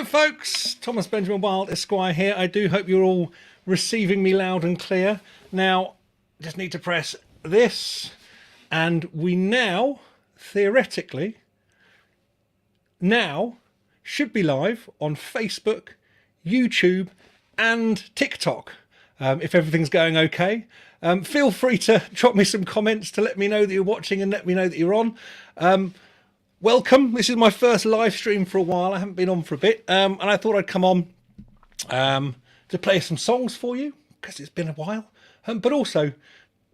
Hello folks, Thomas Benjamin Wild Esquire here. I do hope you're all receiving me loud and clear. Now, just need to press this and we now, theoretically, should be live on Facebook, YouTube and TikTok. If everything's going okay. Feel free to drop me some comments to let me know that you're watching and let me know that you're on. Welcome. This is my first live stream for a while. I haven't been on for a bit, and I thought I'd come on to play some songs for you because it's been a while, but also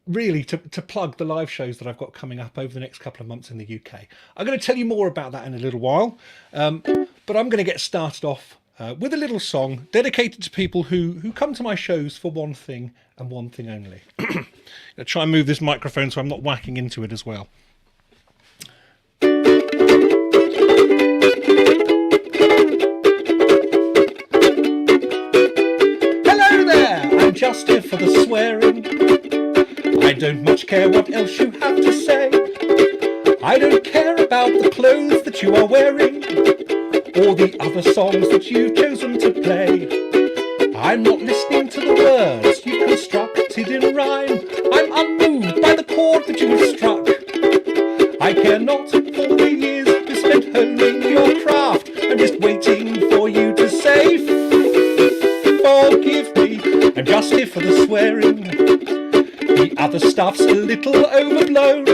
really to plug the live shows that I've got coming up over the next couple of months in the UK. I'm going to tell you more about that in a little while, but I'm going to get started off with a little song dedicated to people who come to my shows for one thing and one thing only. I'm going to try and move this microphone so I'm not whacking into it as well. Just here for the swearing. I don't much care what else you have to say. I don't care about the clothes that you are wearing or the other songs that you've chosen to play. I'm not listening to the words you've constructed in rhyme. I'm unmoved by the chord that you have struck. I care not for the years you spent honing your craft. I'm just waiting for you to say forgive me. I'm just here for the swearing. The other stuff's a little overblown.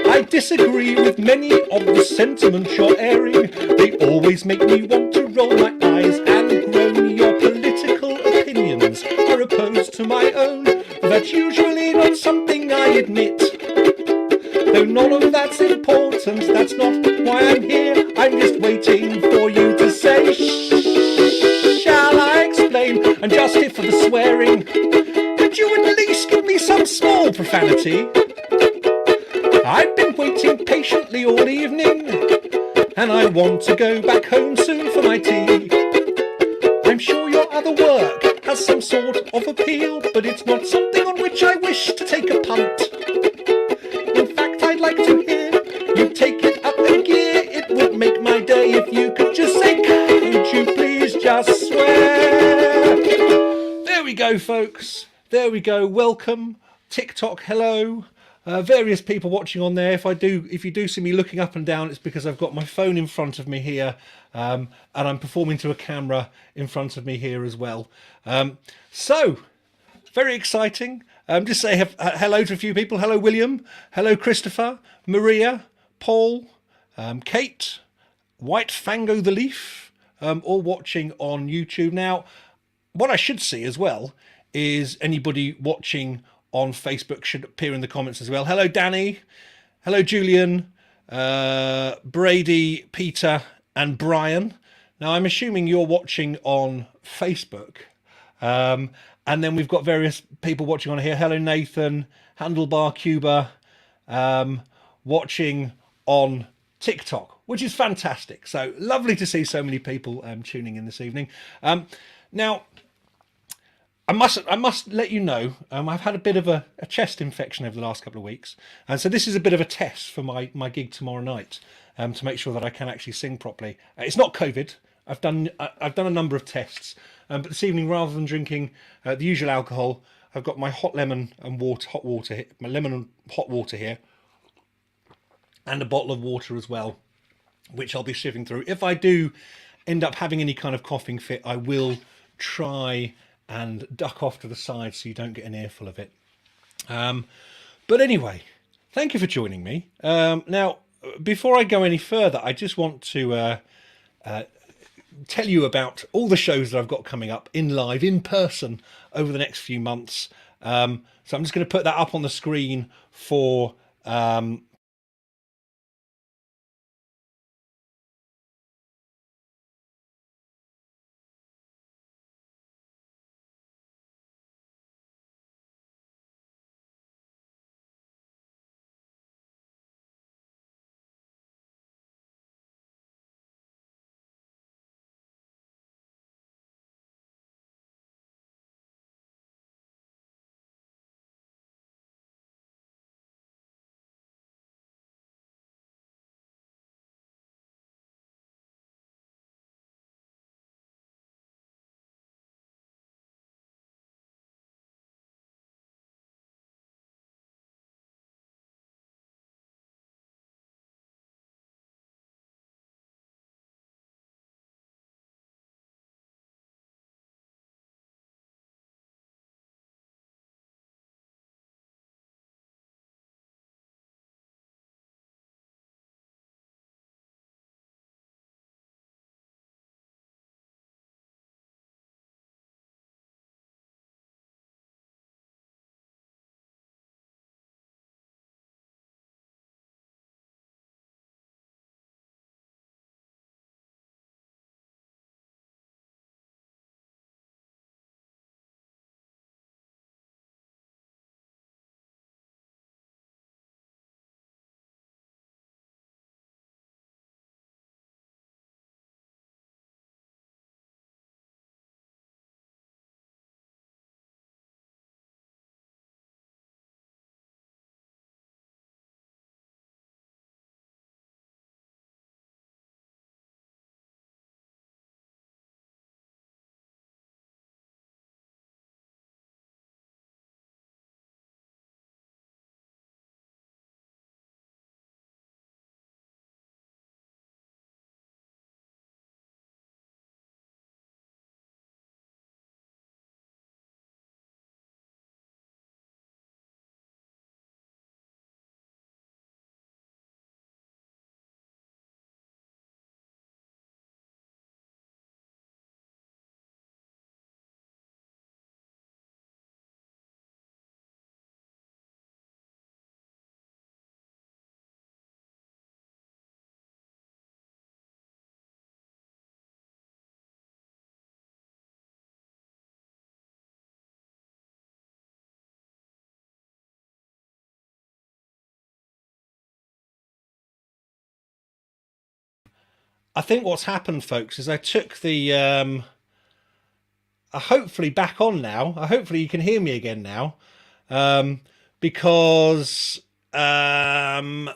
I disagree with many of the sentiments you're airing. They always make me want to roll my eyes and groan. Your political opinions are opposed to my own. That's usually not something I admit. Though none of that's important, that's not why I'm here. I'm just waiting for you to say shall I explain? I'm just here for the swearing. Could you at least give me some small profanity? I've been waiting patiently all evening, and I want to go back home soon for my tea. I'm sure your other work has some sort of appeal, but it's not something on which I wish to take a punt. In fact, I'd like to hear you take it up a gear. It would make my day if you could just say, could you please just swear? There we go, folks. There we go. Welcome. TikTok, hello. Various people watching on there. If you do see me looking up and down, it's because I've got my phone in front of me here, and I'm performing to a camera in front of me here as well. So, very exciting. Just say hello to a few people. Hello, William. Hello, Christopher, Maria, Paul, Kate, White Fango the Leaf, all watching on YouTube. Now, what I should see as well is anybody watching on Facebook should appear in the comments as well. Hello, Danny. Hello, Julian, Brady, Peter, and Brian. Now, I'm assuming you're watching on Facebook. And then we've got various people watching on here. Hello, Nathan, Handlebar Cuba, watching on TikTok, which is fantastic. So lovely to see so many people tuning in this evening. Now, I must let you know, I've had a bit of a chest infection over the last couple of weeks. And so this is a bit of a test for my gig tomorrow night, to make sure that I can actually sing properly. It's not COVID. I've done a number of tests. But this evening, rather than drinking the usual alcohol, I've got my hot lemon and hot water here, and a bottle of water as well, which I'll be sieving through. If I do end up having any kind of coughing fit, I will try and duck off to the side so you don't get an earful of it. But anyway, thank you for joining me. Now, before I go any further, I just want to tell you about all the shows that I've got coming up in person over the next few months. So I'm just going to put that up on the screen for I think what's happened, folks, is I took the hopefully back on now. Hopefully you can hear me again now, because I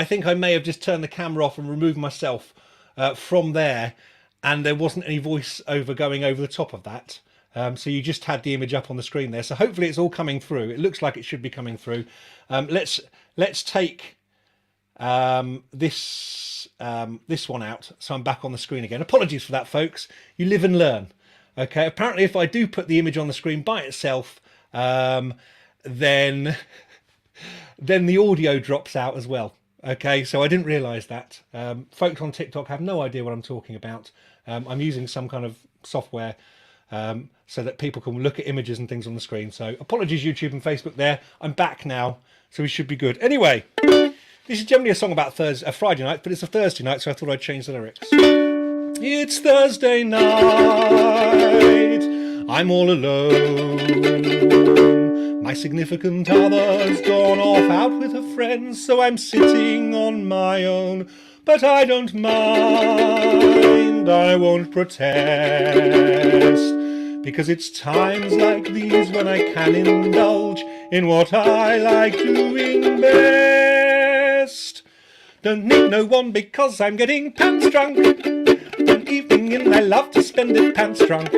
think I may have just turned the camera off and removed myself from there, and there wasn't any voice over going over the top of that. So you just had the image up on the screen there. So hopefully it's all coming through. It looks like it should be coming through. Let's take this one out, so I'm back on the screen again. Apologies for that, folks. You live and learn. Okay. Apparently, if I do put the image on the screen by itself, then the audio drops out as well. Okay, so I didn't realise that. Folks on TikTok have no idea what I'm talking about. I'm using some kind of software so that people can look at images and things on the screen. So apologies, YouTube and Facebook there. I'm back now, so we should be good. Anyway, this is generally a song about Friday night, but it's a Thursday night, so I thought I'd change the lyrics. It's Thursday night, I'm all alone. My significant other's gone off out with her friends, so I'm sitting on my own. But I don't mind, I won't protest, because it's times like these when I can indulge in what I like doing best. Don't need no one because I'm getting pants drunk. An evening in I love to spend it pants drunk.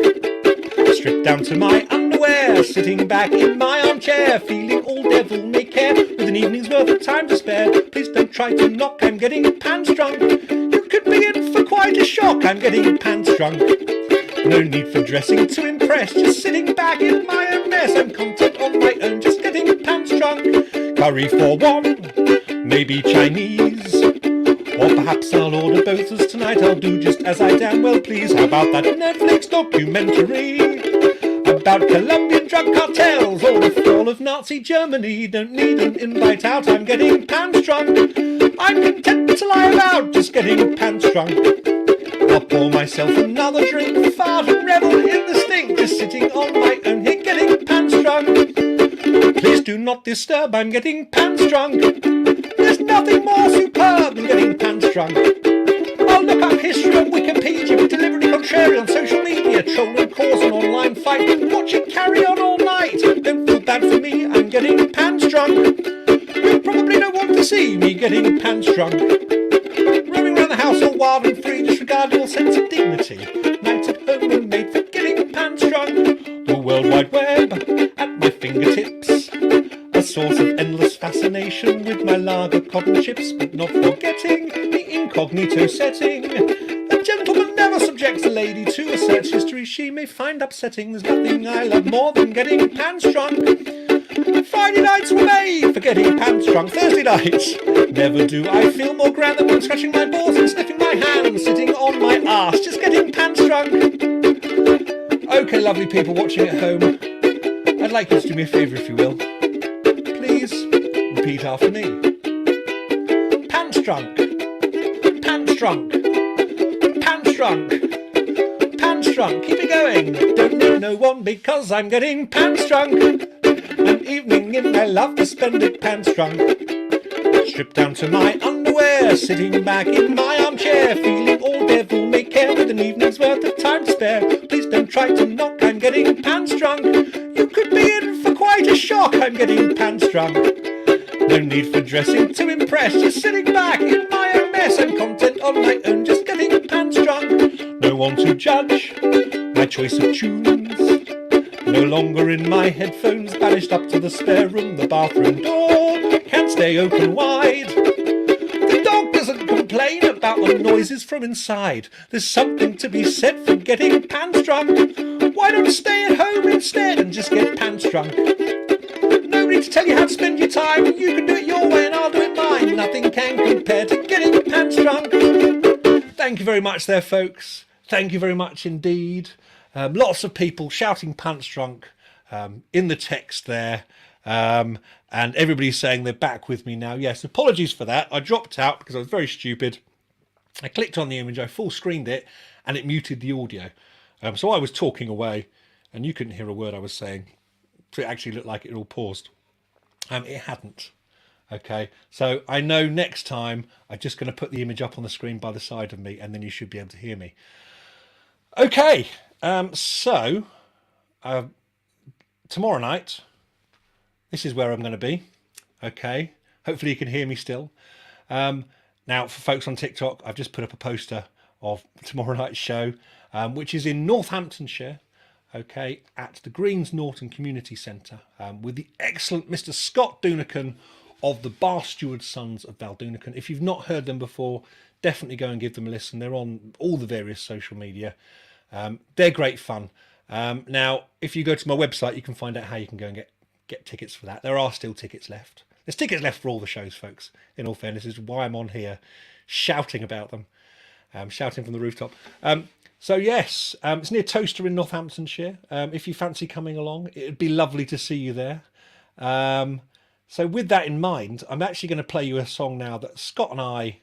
Stripped down to my underwear, sitting back in my armchair, feeling all devil may care, with an evening's worth of time to spare. Please don't try to knock, I'm getting pants drunk. You could be in for quite a shock, I'm getting pants drunk. No need for dressing to impress, just sitting back in my own mess. I'm content on my own, just getting pants drunk. Curry for one, maybe Chinese, or perhaps I'll order both, as tonight I'll do just as I damn well please. How about that Netflix documentary about Colombian drug cartels or the fall of Nazi Germany? Don't need an invite out, I'm getting pants drunk. I'm content to lie about, just getting pants drunk. I'll pour myself another drink, fart and revel in the stink, just sitting on my own here getting pants drunk. Please do not disturb, I'm getting pants drunk. There's nothing more superb than getting pants drunk. I'll look up history on Wikipedia, be deliberately contrary on social media, troll and cause an online fight, and watch it carry on all night. Don't feel bad for me, I'm getting pants drunk. You probably don't want to see me getting pants drunk. Roaming around the house all wild and free, disregarding all sense of dignity. Night at home and made for getting pants drunk. The World Wide Web at my fingertips, a source of endless fascination with my lager cotton chips, but not forgetting the incognito setting. A gentleman never subjects a lady to a search history she may find upsetting. There's nothing I love more than getting pants drunk. Friday nights were made for getting pants drunk. Thursday nights, never do I feel more grand than when scratching my balls and sniffing my hands, sitting on my arse, just getting pants drunk. Okay, lovely people watching at home, I'd like you to do me a favour if you will. Please repeat after me. Pants drunk, pants drunk, pants drunk, pants drunk. Keep it going. Don't need no one because I'm getting pants drunk. An evening in I love to spend it pants drunk. Stripped down to my underwear, sitting back in my armchair, feeling all devil may care, with an evening's worth of time to spare. Please don't try to knock, I'm getting pants drunk. You could be in for quite a shock, I'm getting pants drunk. No need for dressing to impress, just sitting back in my own mess. I'm content on my own, just getting pants drunk. No one to judge my choice of tunes, no longer in my headphones, banished up to the spare room. The bathroom door can't stay open wide. The dog doesn't complain about the noises from inside. There's something to be said for getting pants drunk. Why don't stay at home instead and just get pants drunk? Nobody to tell you how to spend your time. You can do it your way and I'll do it mine. Nothing can compare to getting pants drunk. Thank you very much there, folks. Thank you very much indeed. Lots of people shouting pants drunk in the text there, and everybody's saying they're back with me now. Yes, apologies for that. I dropped out because I was very stupid. I clicked on the image, I full screened it, and it muted the audio. So I was talking away and you couldn't hear a word I was saying. So it actually looked like it all paused. It hadn't. Okay, so I know next time I'm just going to put the image up on the screen by the side of me, and then you should be able to hear me. Okay, so tomorrow night, this is where I'm going to be. Okay, hopefully you can hear me still. Now, for folks on TikTok, I've just put up a poster of tomorrow night's show, which is in Northamptonshire. Okay, at the Greens Norton Community Centre, with the excellent Mr. Scott Dunican of the Bar Steward Sons of Baldunican. If you've not heard them before, definitely go and give them a listen. They're on all the various social media. They're great fun. Now, if you go to my website, you can find out how you can go and get tickets for that. There are still tickets left. There's tickets left for all the shows, folks. In all fairness, this is why I'm on here shouting about them, shouting from the rooftop. So yes, it's near Toaster in Northamptonshire. If you fancy coming along, it'd be lovely to see you there. So with that in mind, I'm actually going to play you a song now that Scott and I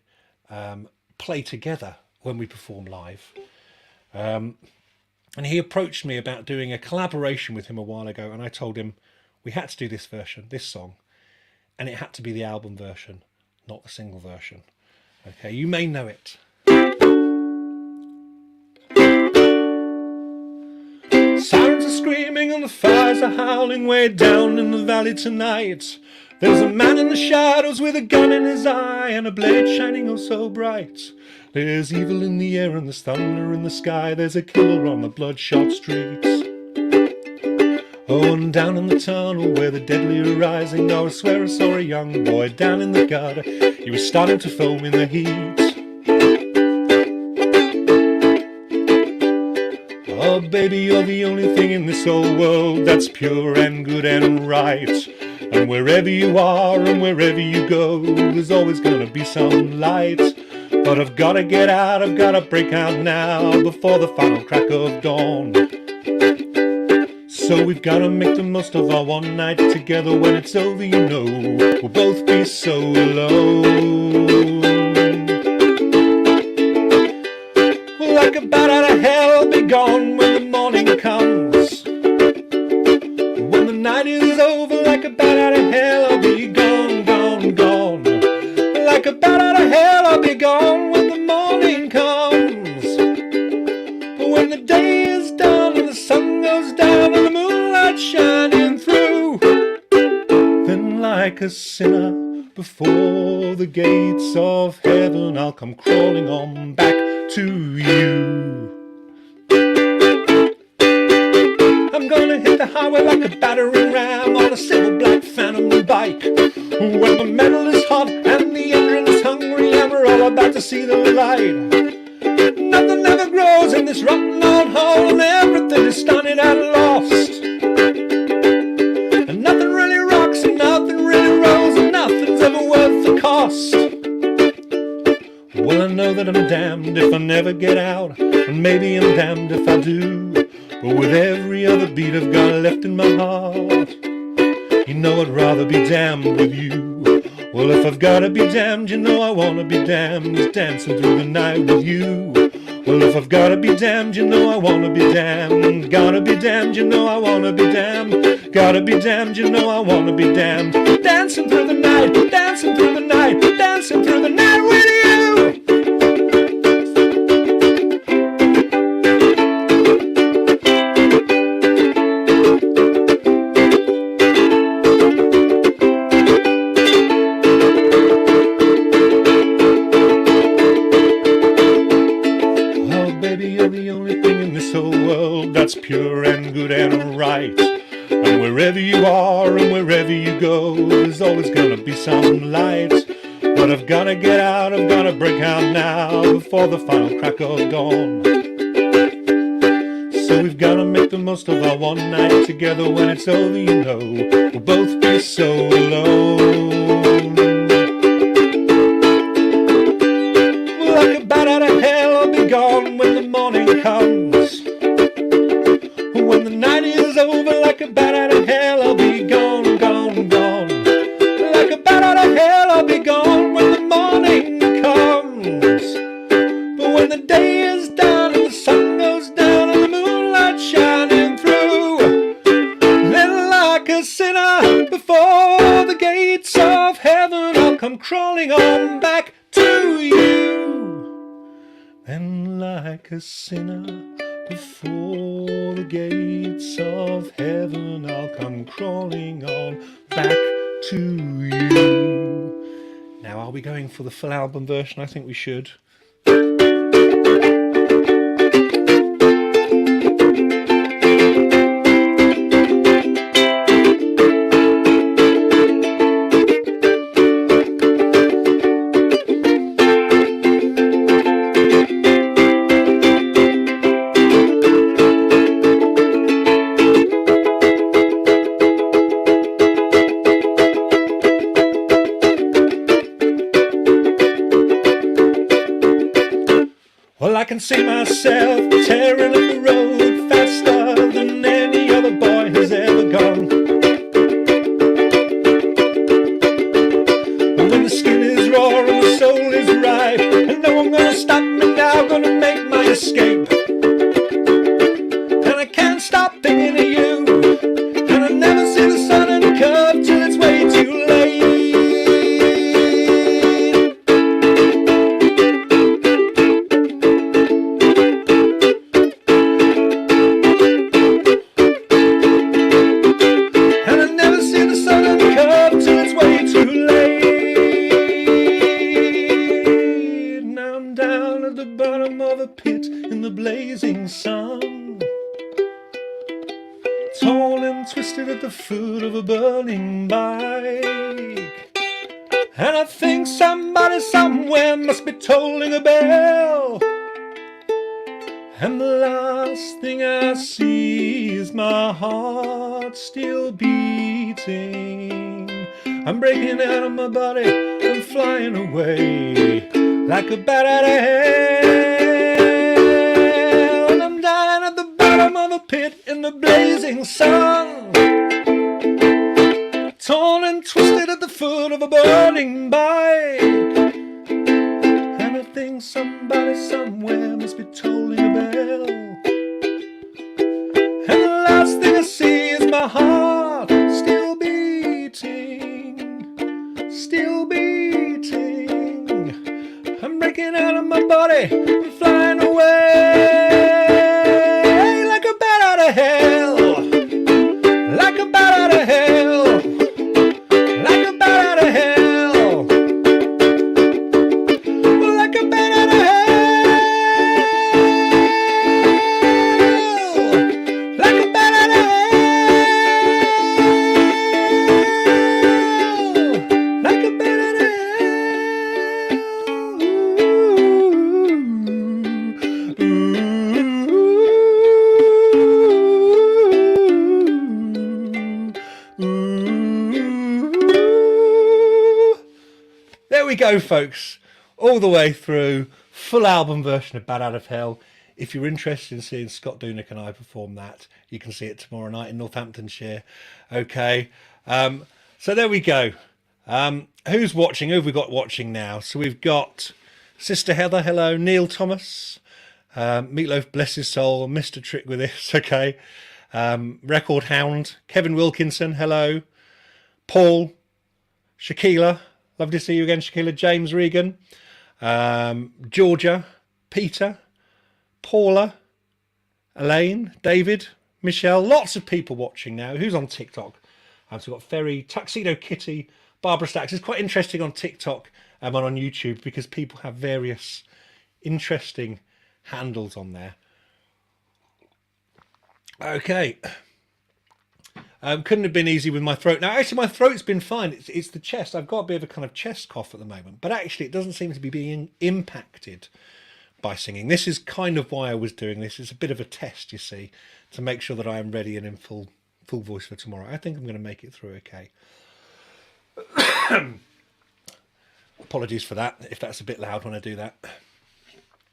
play together when we perform live. And he approached me about doing a collaboration with him a while ago, and I told him we had to do this version, this song, and it had to be the album version, not the single version. Okay, you may know it. Sirens are screaming and the fires are howling way down in the valley tonight. There's a man in the shadows with a gun in his eye and a blade shining oh so bright. There's evil in the air and there's thunder in the sky. There's a killer on the bloodshot streets. Oh, and down in the tunnel where the deadly are rising, oh, I swear I saw a young boy down in the gutter. He was starting to foam in the heat. Oh, baby, you're the only thing in this whole world that's pure and good and right. And wherever you are and wherever you go, there's always gonna be some light. But I've gotta get out, I've gotta break out now, before the final crack of dawn. So we've gotta make the most of our one night together. When it's over, you know, we'll both be so alone. Well, like a bat out of hell, I'll be gone when the morning comes. When the night is over, like a bat out of hell, I'll be gone, gone, gone. Like a bat out of hell, I'll be gone when the morning comes. But when the day is done and the sun goes down and the moonlight shining through, then like a sinner before the gates of heaven, I'll come crawling on back to you. I'm gonna hit the highway like a battering ram on a silver black phantom bike. When the metal is hot and the engine is hungry and we're all about to see the light. Nothing ever grows in this rotten old hole and everything is stunted and lost. And nothing really rocks and nothing really rolls and nothing's ever worth the cost. Well, I know that I'm damned if I never get out, and maybe I'm damned if I do. But with every other beat I've got left in my heart, you know I'd rather be damned with you. Well, if I've gotta be damned, you know I wanna be damned, is dancing through the night with you. Well, if I've gotta be damned, you know I wanna be damned. Gotta be damned, you know I wanna be damned. Gotta be damned, you know I wanna be damned. Dancing through the night, dancing through the night, dancing through the night with you. That's pure and good and right. And wherever you are and wherever you go, there's always gonna be some light. But I've gotta get out, I've gotta break out now, before the final crack of dawn. So we've gotta make the most of our one night together. When it's over, you know, we'll both be so alone. Well, like a bat out of hell, I'll be gone when the morning comes. When the night is over, like a bat out of hell, I'll be gone, gone, gone. Like a bat out of hell, I'll be gone when the morning comes. But when the day is done and the sun goes down and the moonlight shining through, then like a sinner before the gates of heaven, come crawling on back to you. And like a sinner before the gates of heaven, I'll come crawling on back to you. Now, are we going for the full album version? I think we should. Well, I can see myself tearing up the road faster than any other boy has ever gone. And when the skin is raw and the soul is ripe, and no one gonna stop me now, gonna make my escape. And I can't stop thinking of you, and I never see the sun and curve till it's way too late. Twisted at the foot of a burning bike, and I think somebody somewhere must be tolling a bell, and the last thing I see is my heart still beating. I'm breaking out of my body and flying away like a bat out of hell, and I'm dying at the bottom of a pit in the blazing sun, torn and twisted at the foot of a burning bike, and I think somebody somewhere must be tolling a bell, and the last thing I see is my heart still beating, still beating. I'm breaking out of my body and flying away like a bat out of hell, like a bat out of hell. We go, folks, all the way through, full album version of Bad Out of Hell. If you're interested in seeing Scott Dunick and I perform that, you can see it tomorrow night in Northamptonshire. Okay, so there we go. Who's watching? Who have we got watching now? So we've got Sister Heather, hello. Neil Thomas, Meatloaf, bless his soul, Mr. Trick with this, okay. Record Hound, Kevin Wilkinson, hello. Paul, Shaquila, love to see you again, Shaquila. James Regan, Georgia, Peter, Paula, Elaine, David, Michelle. Lots of people watching now. Who's on TikTok? So we've got Ferry, Tuxedo Kitty, Barbara Stacks. It's quite interesting on TikTok and on YouTube because people have various interesting handles on there. Okay. Couldn't have been easy with my throat. Now, actually, my throat's been fine. It's the chest. I've got a bit of a kind of chest cough at the moment. But actually, it doesn't seem to be being impacted by singing. This is kind of why I was doing this. It's a bit of a test, you see, to make sure that I am ready and in full voice for tomorrow. I think I'm going to make it through okay. Apologies for that, if that's a bit loud when I do that.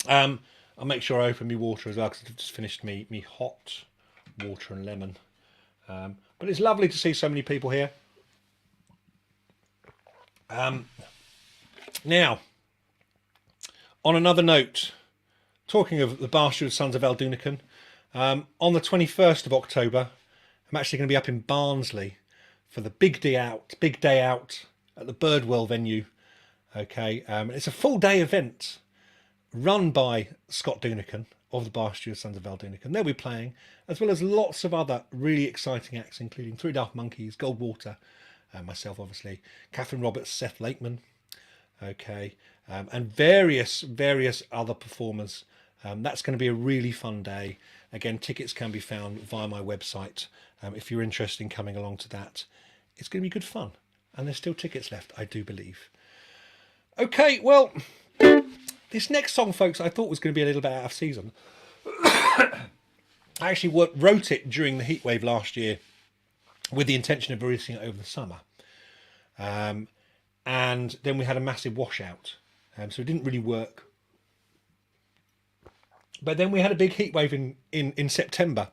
I'll make sure I open me water as well, because I've just finished me hot water and lemon. But it's lovely to see so many people here. Now, on another note, talking of the Bastard Sons of El Dunican, on the 21st of October, I'm actually going to be up in Barnsley for the big day out at the Birdwell venue Okay, it's a full day event run by Scott Dunican of the Bar Steward Sons of Val Dunican. They'll be playing, as well as lots of other really exciting acts, including Three Daft Monkeys, Goldwater, myself obviously, Catherine Roberts, Seth Lakeman, okay, and various other performers. That's going to be a really fun day. Again, tickets can be found via my website if you're interested in coming along to that. It's going to be good fun, and there's still tickets left, I do believe. Okay, well, this next song, folks, I thought was going to be a little bit out of season. I actually wrote it during the heatwave last year with the intention of releasing it over the summer. And then we had a massive washout, so it didn't really work. But then we had a big heatwave in September,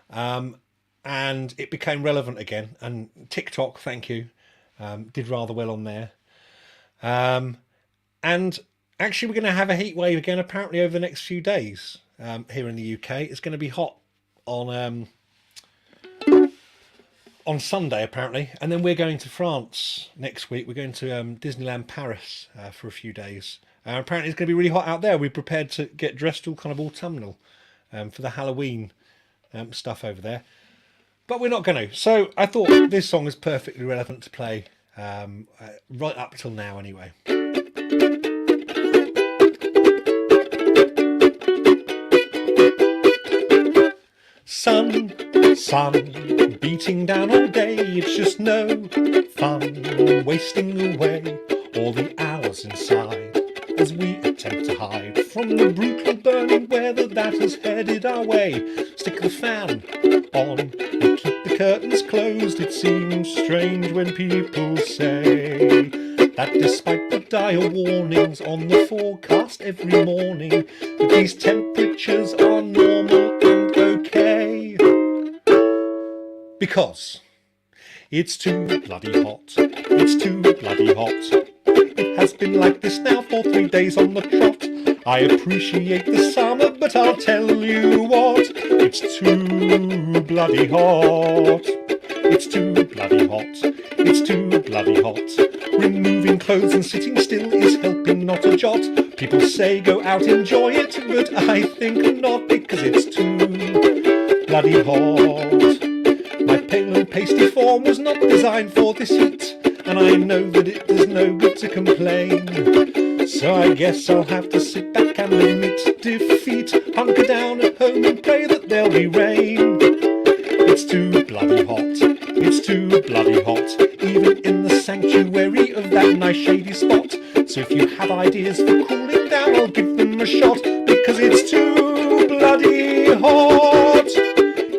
and it became relevant again. And TikTok, thank you, did rather well on there. And actually, we're going to have a heat wave again, apparently, over the next few days here in the UK. It's going to be hot on Sunday, apparently. And then we're going to France next week. We're going to Disneyland Paris for a few days. Apparently, it's going to be really hot out there. We're prepared to get dressed all kind of autumnal for the Halloween stuff over there. But we're not going to. So I thought this song is perfectly relevant to play right up till now anyway. Sun beating down all day, it's just no fun wasting away all the hours inside as we attempt to hide from the brutal burning weather that has headed our way. Stick the fan on and keep the curtains closed. It seems strange when people say that despite the dire warnings on the forecast every morning, that these temperatures are normal and okay. Because it's too bloody hot. It's too bloody hot. It has been like this now for 3 days on the trot. I appreciate the summer, but I'll tell you what, it's too bloody hot. It's too bloody hot. It's too bloody hot. Removing clothes and sitting still is helping not a jot. People say go out, enjoy it, but I think not, because it's too bloody hot. My pale and pasty form was not designed for this heat, and I know that it does no good to complain. So I guess I'll have to sit back and admit defeat, hunker down at home and pray that there'll be rain. It's too bloody hot. It's too bloody hot, even in the sanctuary of that nice shady spot. So if you have ideas for cooling down, I'll give them a shot, because it's too bloody hot.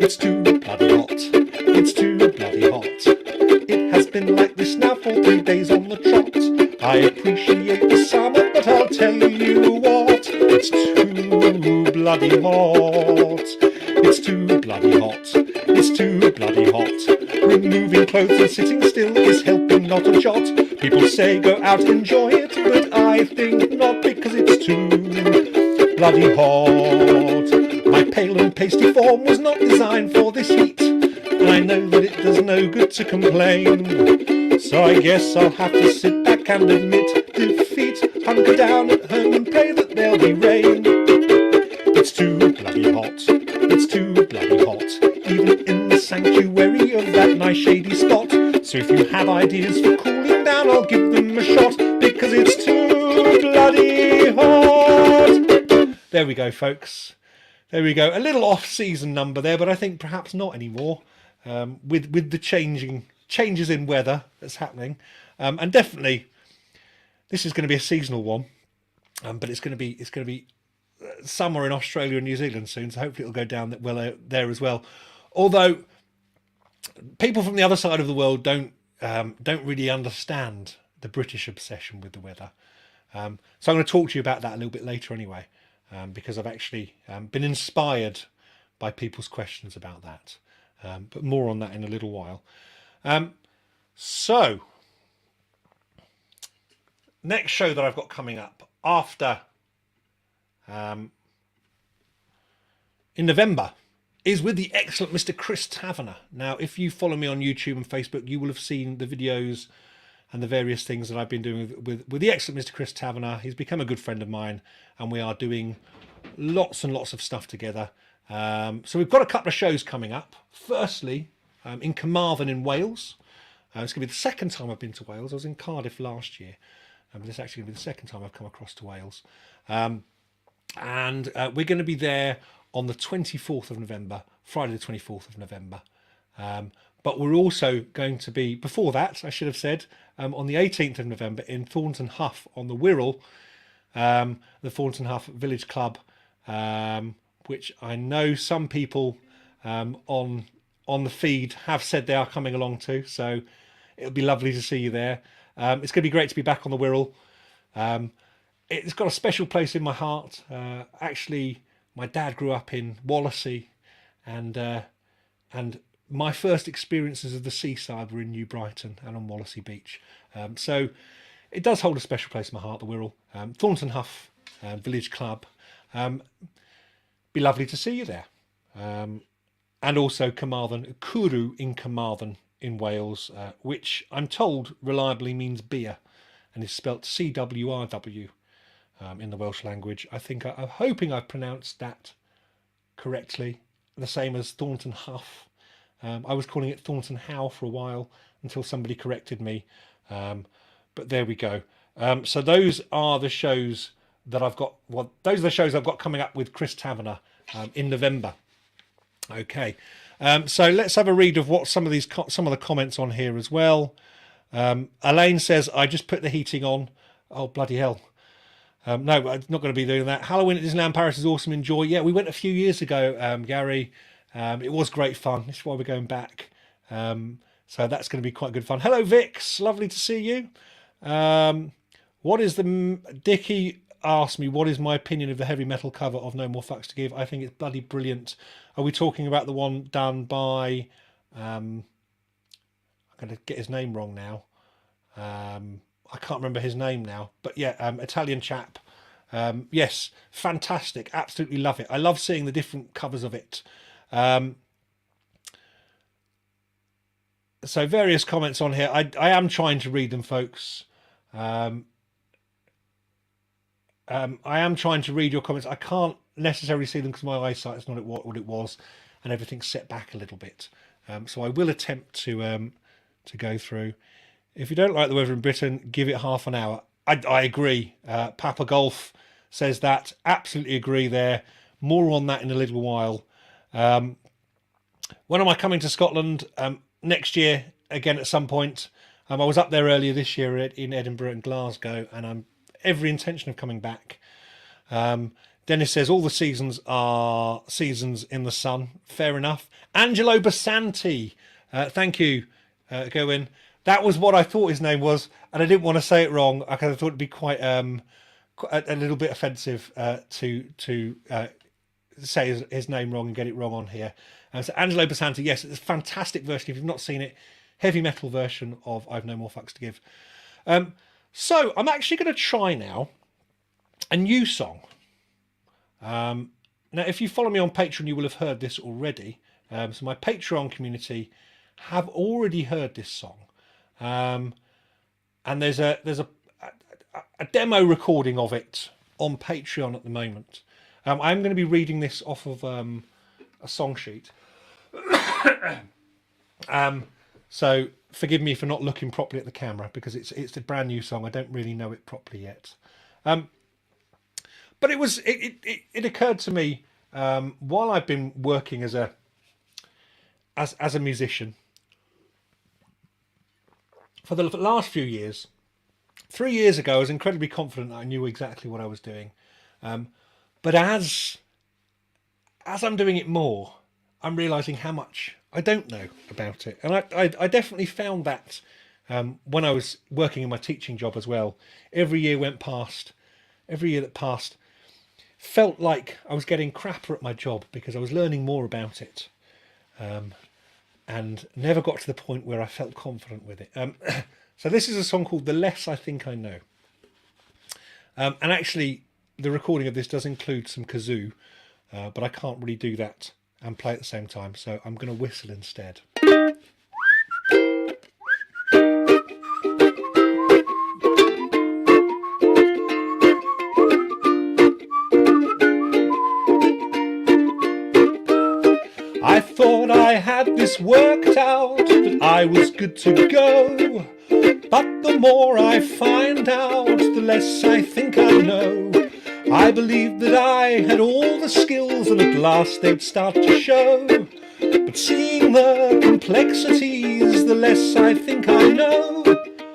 It's too bloody hot. It's too bloody hot. It has been like this now for 3 days on the trot. I appreciate the summer, but I'll tell you what, it's too bloody hot. It's too bloody hot. It's too bloody hot. Removing clothes and sitting still is helping not a jot. People say go out, enjoy it, but I think not, because it's too bloody hot. My pale and pasty form was not designed for this heat, and I know that it does no good to complain. So I guess I'll have to sit back and admit defeat, hunker down at home and pray that there'll be rain. It's too bloody hot. It's too bloody hot, even in the sanctuary of that nice shady spot. So if you have ideas for cooling down, I'll give them a shot, because it's too bloody hot. There we go, folks. There we go. A little off-season number there, but I think perhaps not anymore, with the changes in weather that's happening. And definitely, this is going to be a seasonal one, but it's going to be summer in Australia and New Zealand soon, so hopefully it'll go down well there as well. Although people from the other side of the world don't really understand the British obsession with the weather. So I'm going to talk to you about that a little bit later anyway, because I've actually been inspired by people's questions about that. But more on that in a little while. So, next show that I've got coming up after in November is with the excellent Mr. Chris Taverner. Now, if you follow me on YouTube and Facebook, you will have seen the videos and the various things that I've been doing with the excellent Mr. Chris Taverner. He's become a good friend of mine, and we are doing lots and lots of stuff together. So we've got a couple of shows coming up. Firstly, in Carmarthen in Wales. It's going to be the second time I've been to Wales. I was in Cardiff last year. This is actually going to be the second time I've come across to Wales. And we're going to be there on the 24th of November, Friday the 24th of November. But we're also going to be, before that, I should have said, on the 18th of November in Thornton Hough on the Wirral, the Thornton Hough Village Club, which I know some people on the feed have said they are coming along to. So it'll be lovely to see you there. It's going to be great to be back on the Wirral. It's got a special place in my heart. Actually, my dad grew up in Wallasey, and my first experiences of the seaside were in New Brighton and on Wallasey Beach. So it does hold a special place in my heart, the Wirral. Thornton Hough Village Club. Be lovely to see you there. And also Carmarthen, Cwrw in Carmarthen in Wales, which I'm told reliably means beer, and is spelt CWRW in the Welsh language. I'm hoping I've pronounced that correctly, the same as Thornton Hough. I was calling it Thornton Howe for a while until somebody corrected me, but there we go. So those are the shows that I've got. Well, those are the shows I've got coming up with Chris Taverner in November. Okay, so let's have a read of what some of the comments on here as well. Elaine says, I just put the heating on. Oh, bloody hell. No, I'm not going to be doing that. Halloween at Disneyland Paris is awesome. Enjoy. Yeah, we went a few years ago, Gary. It was great fun. This is why we're going back. So that's going to be quite good fun. Hello, Vix. Lovely to see you. What is the... Dickie asked me, what is my opinion of the heavy metal cover of No More Fucks to Give? I think it's bloody brilliant. Are we talking about the one done by... I'm going to get his name wrong now. I can't remember his name now. But yeah, Italian chap. Yes, fantastic. Absolutely love it. I love seeing the different covers of it. So various comments on here. I am trying to read them, folks. I am trying to read your comments. I can't necessarily see them because my eyesight is not what it was, and everything's set back a little bit. So I will attempt to go through. If you don't like the weather in Britain, give it half an hour. I agree. Papa Golf says that. Absolutely agree there. More on that in a little while. When am I coming to Scotland? Next year, again at some point. I was up there earlier this year in Edinburgh and Glasgow, and I'm every intention of coming back. Dennis says all the seasons are seasons in the sun. Fair enough. Angelo Basanti, thank you, Goin. That was what I thought his name was, and I didn't want to say it wrong because I thought it'd be quite a little bit offensive to say his name wrong and get it wrong on here. So Angelo Basanti, yes, it's a fantastic version. If you've not seen it, heavy metal version of I've No More Fucks to Give. So I'm actually going to try now a new song. Now, if you follow me on Patreon, you will have heard this already. So my Patreon community have already heard this song. And there's a demo recording of it on Patreon at the moment. I'm going to be reading this off of a song sheet. So forgive me for not looking properly at the camera because it's a brand new song. I don't really know it properly yet. But it occurred to me while I've been working as a musician for the last few years. 3 years ago, I was incredibly confident that I knew exactly what I was doing. But as I'm doing it more, I'm realizing how much I don't know about it. And I definitely found that when I was working in my teaching job as well. Every year that passed felt like I was getting crapper at my job because I was learning more about it. And never got to the point where I felt confident with it. So this is a song called The Less I Think I Know. And actually, the recording of this does include some kazoo, but I can't really do that and play at the same time, so I'm going to whistle instead. I thought I had this worked out, that I was good to go. But the more I find out, the less I think I know. I believed that I had all the skills and at last they'd start to show. But seeing the complexities, the less I think I know.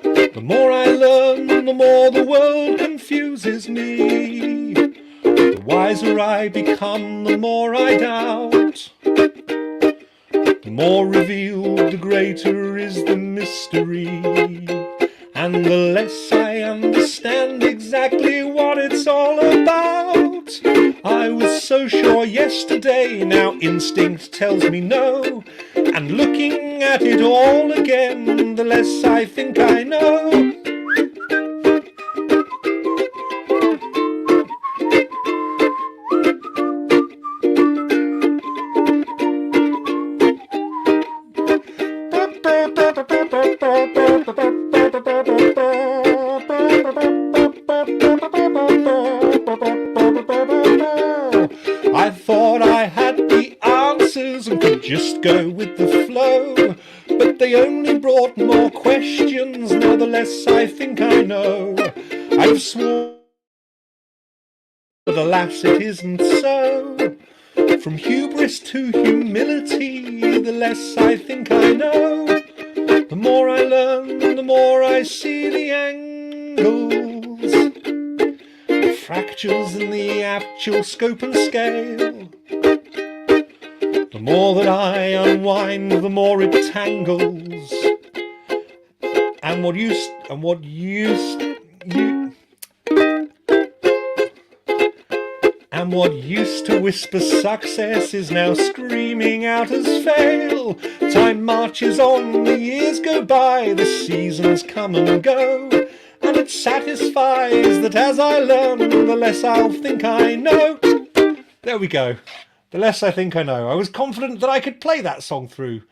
The more I learn, the more the world confuses me. The wiser I become, the more I doubt. The more revealed, the greater is the mystery. And the less I understand exactly what it's all about. I was so sure yesterday, now instinct tells me no. And looking at it all again, the less I think I know. I thought I had the answers and could just go with the flow, but they only brought more questions. Now the less I think I know. I've sworn, but alas it isn't so. From hubris to humility, the less I think I know. The more I learn, the more I see the angles, the fractures in the actual scope and scale. The more that I unwind, the more it tangles. And what used to whisper success is now screaming out as fail. Time marches on, the years go by, the seasons come and go, and it satisfies that as I learn, the less I'll think I know. There we go. The less I think I know. I was confident that I could play that song through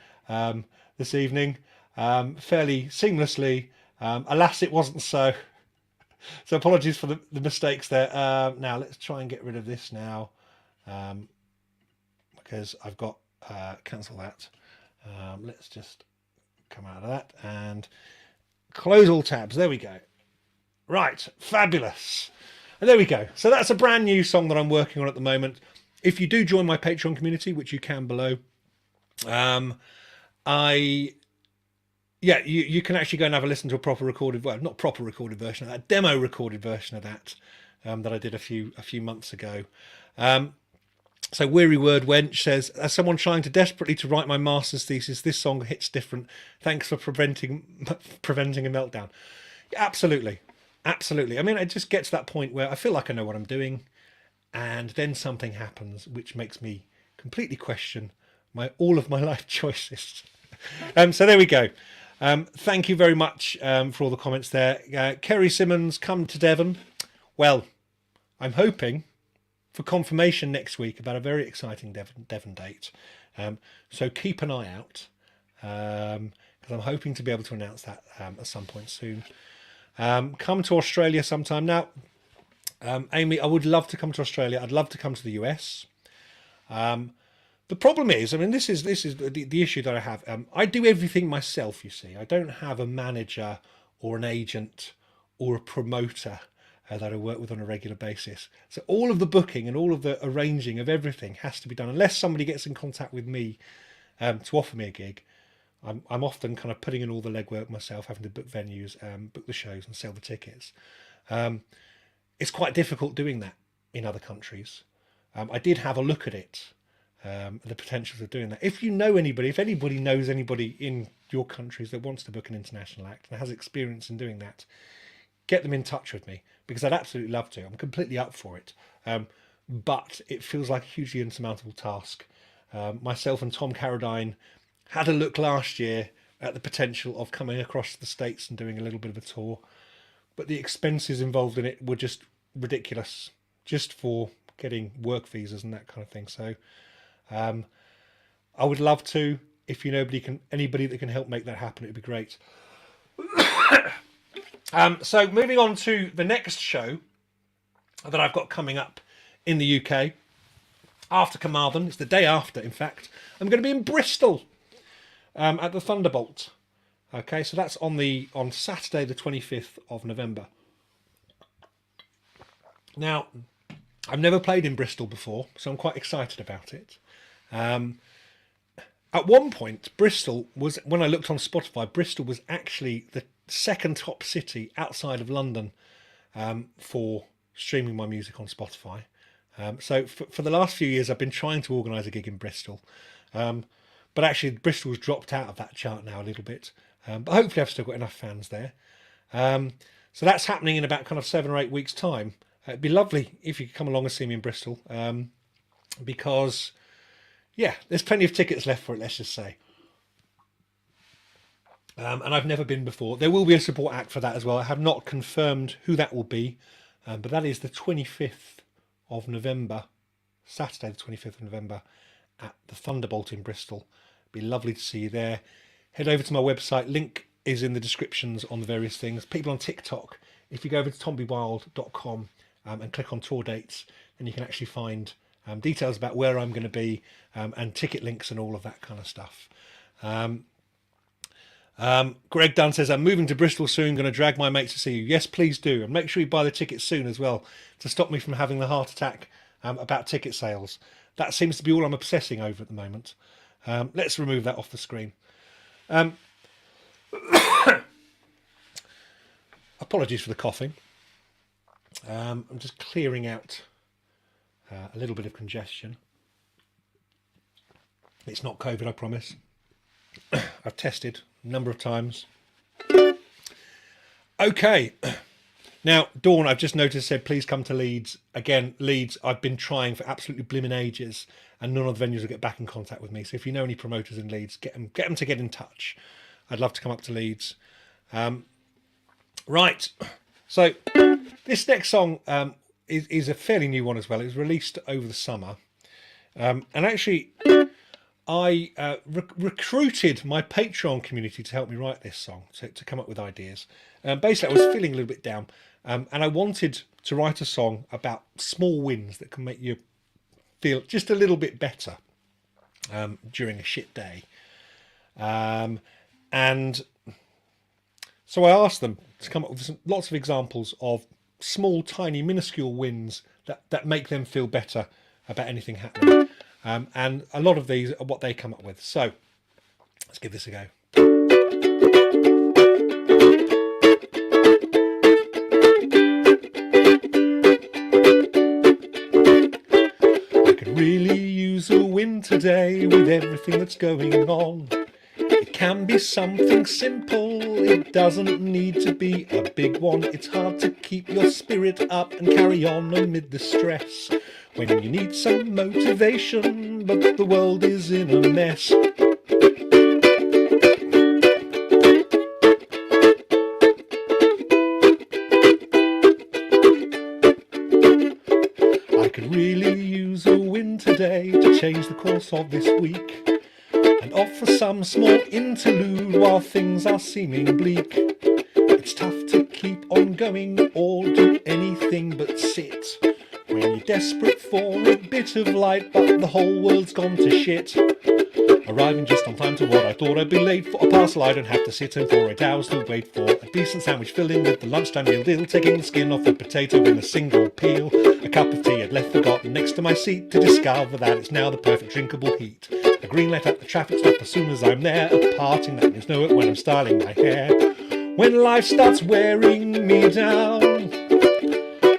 this evening fairly seamlessly. Alas, it wasn't so. So apologies for the mistakes there. Now let's try and get rid of this now, because I've got cancel that. Let's just come out of that and close all tabs. There we go. Right, fabulous. And there we go. So that's a brand new song that I'm working on at the moment. If you do join my Patreon community, which you can below, you can actually go and have a listen to a proper recorded, well, not proper recorded version of that, demo recorded version of that that I did a few months ago. So Weary Word Wench says, as someone trying to desperately to write my master's thesis, this song hits different. Thanks for preventing a meltdown. Absolutely. Absolutely. I mean, I just get to that point where I feel like I know what I'm doing, and then something happens which makes me completely question all of my life choices. So there we go. Thank you very much for all the comments there. Kerry Simmons, come to Devon. Well, I'm hoping for confirmation next week about a very exciting Devon date. So keep an eye out, because I'm hoping to be able to announce that at some point soon. Come to Australia sometime. Now, Amy, I would love to come to Australia. I'd love to come to the US. The problem is, I mean, this is the issue that I have. I do everything myself, you see. I don't have a manager or an agent or a promoter that I work with on a regular basis. So all of the booking and all of the arranging of everything has to be done. Unless somebody gets in contact with me to offer me a gig, I'm often kind of putting in all the legwork myself, having to book venues, book the shows and sell the tickets. It's quite difficult doing that in other countries. I did have a look at it. The potentials of doing that. If you know anybody, if anybody knows anybody in your countries that wants to book an international act and has experience in doing that, get them in touch with me, because I'd absolutely love to. I'm completely up for it. But it feels like a hugely insurmountable task. Myself and Tom Carradine had a look last year at the potential of coming across the States and doing a little bit of a tour, but the expenses involved in it were just ridiculous, just for getting work visas and that kind of thing. So I would love to. If you know anybody that can help make that happen, it'd be great. So moving on to the next show that I've got coming up in the UK. after Carmarthen, it's the day after, in fact, I'm going to be in Bristol at the Thunderbolt. Okay, so that's on Saturday the 25th of November. Now, I've never played in Bristol before, so I'm quite excited about it. At one point, Bristol was, when I looked on Spotify, Bristol was actually the second top city outside of London for streaming my music on Spotify. So for the last few years, I've been trying to organise a gig in Bristol. But actually, Bristol's dropped out of that chart now a little bit. But hopefully I've still got enough fans there. So that's happening in about kind of 7 or 8 weeks' time. It'd be lovely if you could come along and see me in Bristol. Because, yeah, there's plenty of tickets left for it, let's just say. And I've never been before. There will be a support act for that as well. I have not confirmed who that will be. But that is the 25th of November, Saturday the 25th of November, at the Thunderbolt in Bristol. It'd be lovely to see you there. Head over to my website. Link is in the descriptions on the various things. People on TikTok, if you go over to tombywild.com and click on tour dates, then you can actually find details about where I'm going to be and ticket links and all of that kind of stuff. Greg Dunn says, I'm moving to Bristol soon, going to drag my mates to see you. Yes, please do. And make sure you buy the tickets soon as well, to stop me from having the heart attack about ticket sales. That seems to be all I'm obsessing over at the moment. Let's remove that off the screen. Apologies for the coughing. I'm just clearing out a little bit of congestion. It's not COVID, I promise. I've tested a number of times. Okay. Now, Dawn, I've just noticed, said, please come to Leeds. Again, Leeds, I've been trying for absolutely blimmin' ages, and none of the venues will get back in contact with me. So if you know any promoters in Leeds, get them to get in touch. I'd love to come up to Leeds. Right. So this next song is a fairly new one as well. It was released over the summer. And actually, I recruited my Patreon community to help me write this song, to come up with ideas. Basically, I was feeling a little bit down, and I wanted to write a song about small wins that can make you feel just a little bit better during a shit day. And so I asked them to come up with lots of examples of small, tiny, minuscule wins that make them feel better about anything happening. And a lot of these are what they come up with. So let's give this a go. I could really use a win today with everything that's going on. It can be something simple, it doesn't need to be a big one. It's hard to keep your spirit up and carry on amid the stress when you need some motivation, but the world is in a mess. I could really use a win today to change the course of this week and offer some small interlude while things are seeming bleak. It's tough to keep on going or do anything but sit when you're desperate for a bit of light, but the whole world's gone to shit. Arriving just on time to what I thought I'd be late for a parcel I don't have to sit in for 8 hours to wait for. A decent sandwich filling with the lunchtime meal deal, taking the skin off the potato in a single peel. A cup of tea I'd left forgotten next to my seat to discover that it's now the perfect drinkable heat. A green light at the traffic stop as soon as I'm there. A parting that means no it when I'm styling my hair. When life starts wearing me down,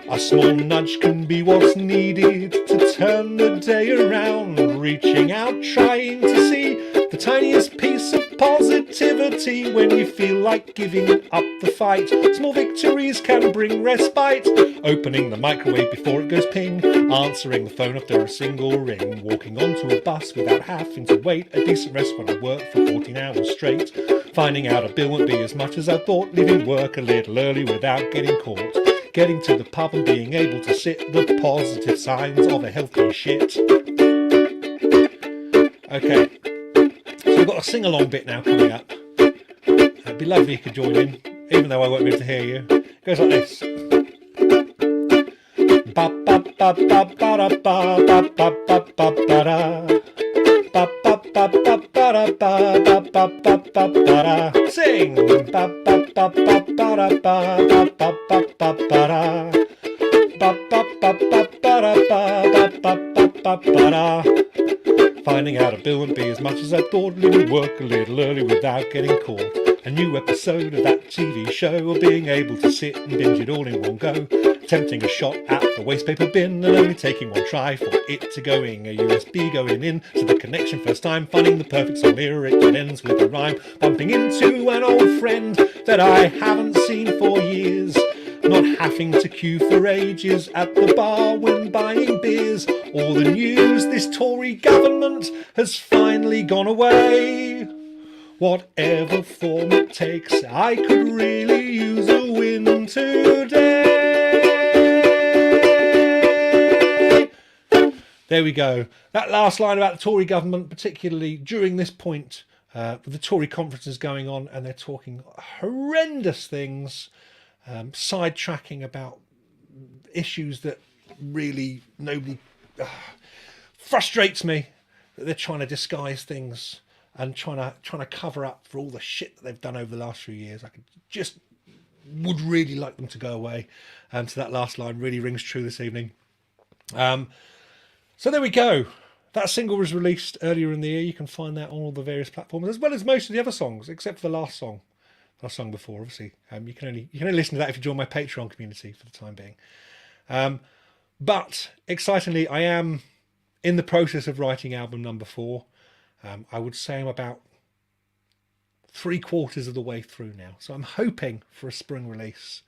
a small nudge can be what's needed to turn the day around. Reaching out, trying to see the tiniest piece of positivity when you feel like giving up the fight. Small victories can bring respite. Opening the microwave before it goes ping. Answering the phone after a single ring. Walking onto a bus without having to wait. A decent rest when I work for 14 hours straight. Finding out a bill won't be as much as I thought. Leaving work a little early without getting caught. Getting to the pub and being able to sit. The positive signs of a healthy shit. Okay, so we've got a sing-along bit now coming up. It'd be lovely if you could join in, even though I won't be able to hear you. It goes like this. Ba ba ba Sing. Finding out a bill won't be as much as I thought. Leaving work a little early without getting caught. A new episode of that TV show, or being able to sit and binge it all in one go. Attempting a shot at the wastepaper bin and only taking one try for it to go in. A USB going in to the connection first time. Finding the perfect song lyric that ends with a rhyme. Bumping into an old friend that I haven't seen for years. Not having to queue for ages at the bar when buying beers. All the news, this Tory government has finally gone away. Whatever form it takes, I could really use a win today. There we go. That last line about the Tory government, particularly during this point, with the Tory conferences going on, and they're talking horrendous things, sidetracking about issues that really nobody frustrates me, that they're trying to disguise things and trying to cover up for all the shit that they've done over the last few years. Would really like them to go away. So that last line really rings true this evening. So there we go. That single was released earlier in the year. You can find that on all the various platforms, as well as most of the other songs, except for the last song. I sung before, obviously. You can only listen to that if you join my Patreon community for the time being. But excitingly, I am in the process of writing album number 4. I would say I'm about 3/4 of the way through now, so I'm hoping for a spring release.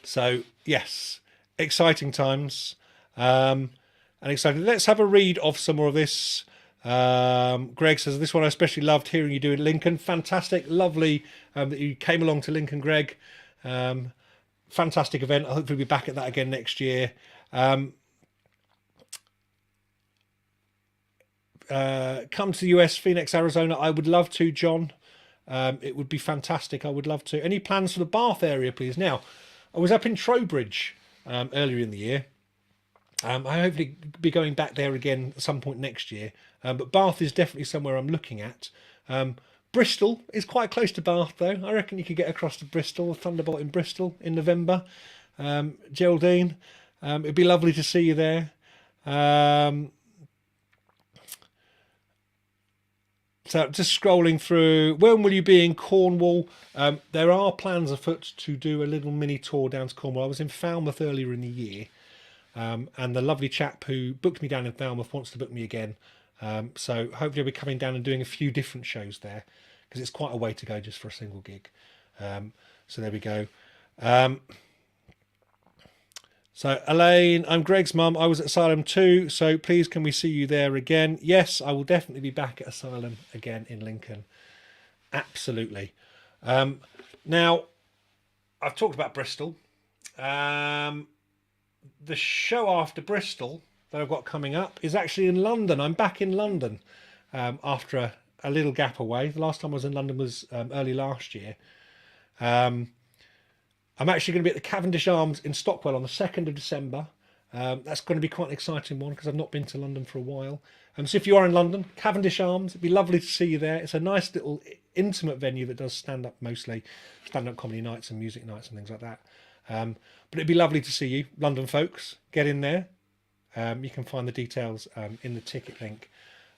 So yes, exciting times, and exciting. Let's have a read of some more of this. Greg says, this one I especially loved hearing you do in Lincoln. Fantastic, lovely that you came along to Lincoln, Greg. Fantastic event. I hope we'll be back at that again next year. Come to the US, Phoenix, Arizona. I would love to, John. It would be fantastic. I would love to. Any plans for the Bath area, please? Now, I was up in Trowbridge earlier in the year. I hopefully be going back there again at some point next year. But Bath is definitely somewhere I'm looking at. Bristol is quite close to Bath, though. I reckon you could get across to Bristol, Thunderbolt in Bristol in November. Geraldine, it'd be lovely to see you there. So just scrolling through, when will you be in Cornwall? There are plans afoot to do a little mini tour down to Cornwall. I was in Falmouth earlier in the year, and the lovely chap who booked me down in Falmouth wants to book me again. So hopefully I'll be coming down and doing a few different shows there, because it's quite a way to go just for a single gig. So there we go. So Elaine, I'm Greg's mum. I was at Asylum too, so please can we see you there again? Yes, I will definitely be back at Asylum again in Lincoln. Absolutely. Now, I've talked about Bristol. The show after Bristol that I've got coming up is actually in London. I'm back in London after a little gap away. The last time I was in London was early last year. I'm actually going to be at the Cavendish Arms in Stockwell on the 2nd of December. That's going to be quite an exciting one because I've not been to London for a while. So if you are in London, Cavendish Arms, it'd be lovely to see you there. It's a nice little intimate venue that does stand-up mostly, stand-up comedy nights and music nights and things like that. But it'd be lovely to see you, London folks. Get in there. You can find the details in the ticket link,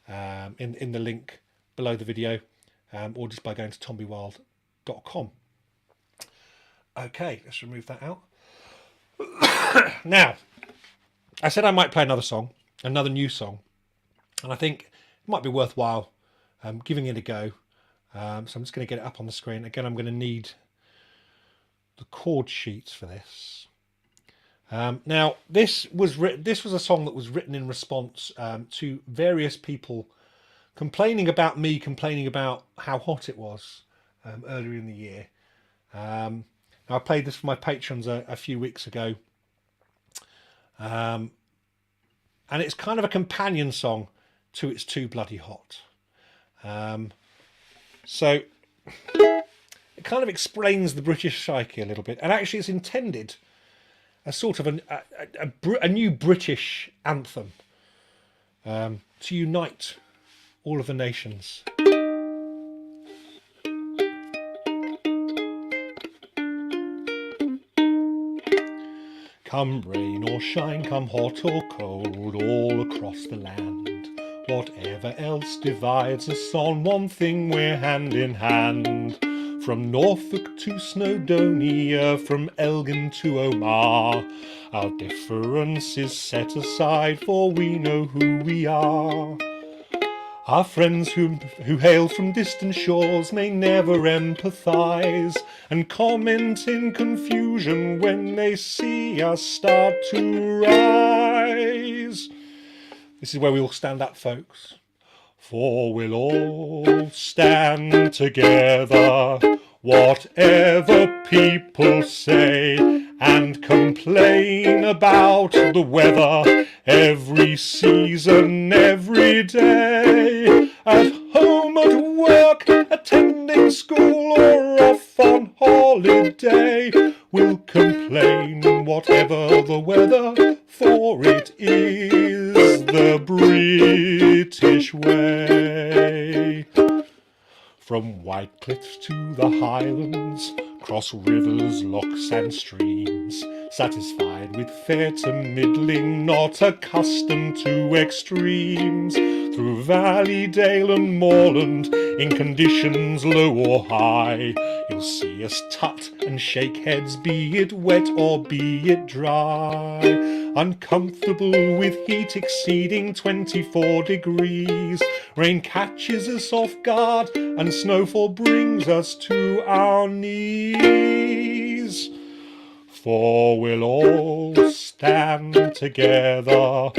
in the link below the video, or just by going to tombywild.com. Okay, let's remove that out. Now, I said I might play another song, another new song, and I think it might be worthwhile giving it a go. So I'm just going to get it up on the screen. Again, I'm going to need the chord sheets for this. Now, this was a song that was written in response to various people complaining about me, complaining about how hot it was earlier in the year. I played this for my patrons a few weeks ago, and it's kind of a companion song to It's Too Bloody Hot. So it kind of explains the British psyche a little bit, and actually it's intended a sort of a new British anthem to unite all of the nations. Come rain or shine, come hot or cold, all across the land, whatever else divides us, on one thing we're hand in hand. From Norfolk to Snowdonia, from Elgin to Omagh, our differences set aside, for we know who we are. Our friends who hail from distant shores may never empathise and comment in confusion when they see us start to rise. This is where we all stand up, folks. For we'll all stand together, whatever people say, and complain about the weather every season, every day. At home, at work, attending school, or off on holiday, we'll complain whatever the weather, for it is the British way. From White Cliffs to the Highlands, cross rivers, lochs and streams, satisfied with fair to middling, not accustomed to extremes. Through valley, dale and moorland, in conditions low or high, you'll see us tut and shake heads, be it wet or be it dry. Uncomfortable with heat exceeding 24 degrees, rain catches us off guard and snowfall brings us to our knees. For we'll all stand together,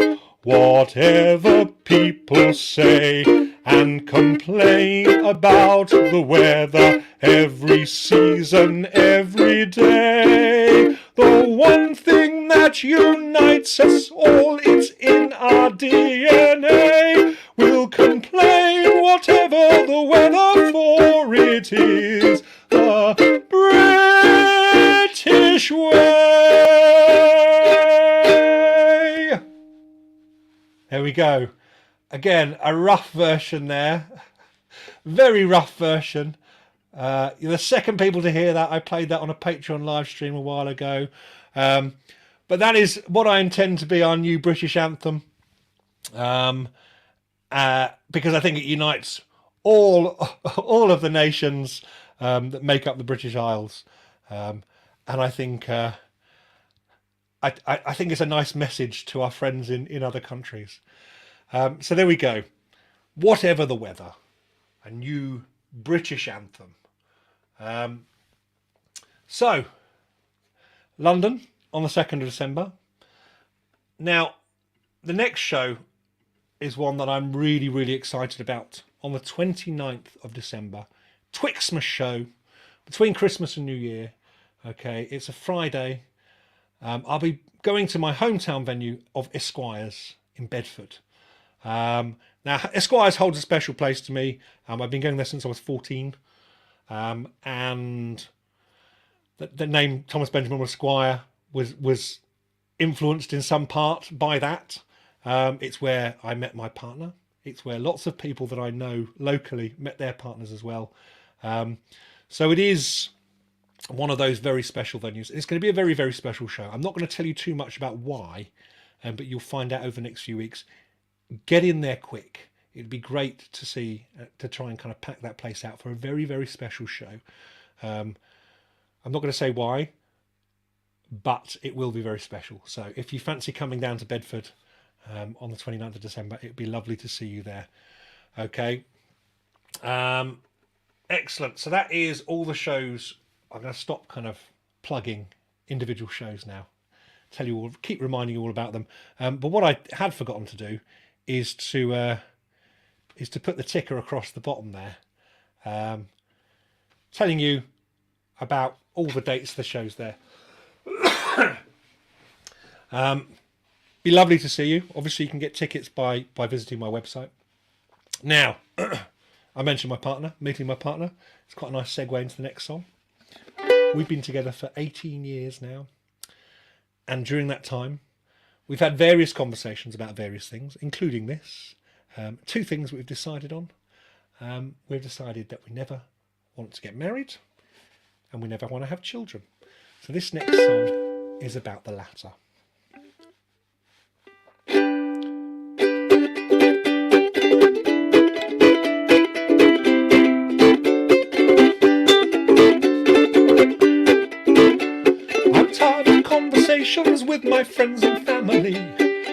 whatever people say, and complain about the weather every season, every day. The one thing that unites us all, it's in our DNA. We'll complain whatever the weather, for it is the British way. There we go. Again, a rough version there. Very rough version. You're the second people to hear that. I played that on a Patreon live stream a while ago. But that is what I intend to be our new British anthem. Because I think it unites all of the nations that make up the British Isles. And I think I think it's a nice message to our friends in other countries. So there we go. Whatever the weather, a new British anthem. So, London on the 2nd of December. Now, the next show is one that I'm really, really excited about. On the 29th of December, Twixmas show between Christmas and New Year. Okay, it's a Friday. I'll be going to my hometown venue of Esquires in Bedford. Now, Esquires holds a special place to me. I've been going there since I was 14. And the name Thomas Benjamin Esquire was influenced in some part by that. It's where I met my partner. It's where lots of people that I know locally met their partners as well. So it is one of those very special venues. It's going to be a very, very special show. I'm not going to tell you too much about why, but you'll find out over the next few weeks. Get in there quick. It'd be great to see, to try and kind of pack that place out for a very, very special show. I'm not going to say why, but it will be very special. So if you fancy coming down to Bedford on the 29th of December, it'd be lovely to see you there. Okay. Excellent. So that is all the shows. I'm going to stop kind of plugging individual shows now. Tell you all, keep reminding you all about them. But what I had forgotten to do is to put the ticker across the bottom there, telling you about all the dates of the shows there. Be lovely to see you. Obviously, you can get tickets by visiting my website. Now, I mentioned my partner, meeting my partner. It's quite a nice segue into the next song. We've been together for 18 years now. And during that time, we've had various conversations about various things, including this. Two things we've decided on. We've decided that we never want to get married and we never want to have children. So this next song is about the latter. I'm tired of conversations with my friends and family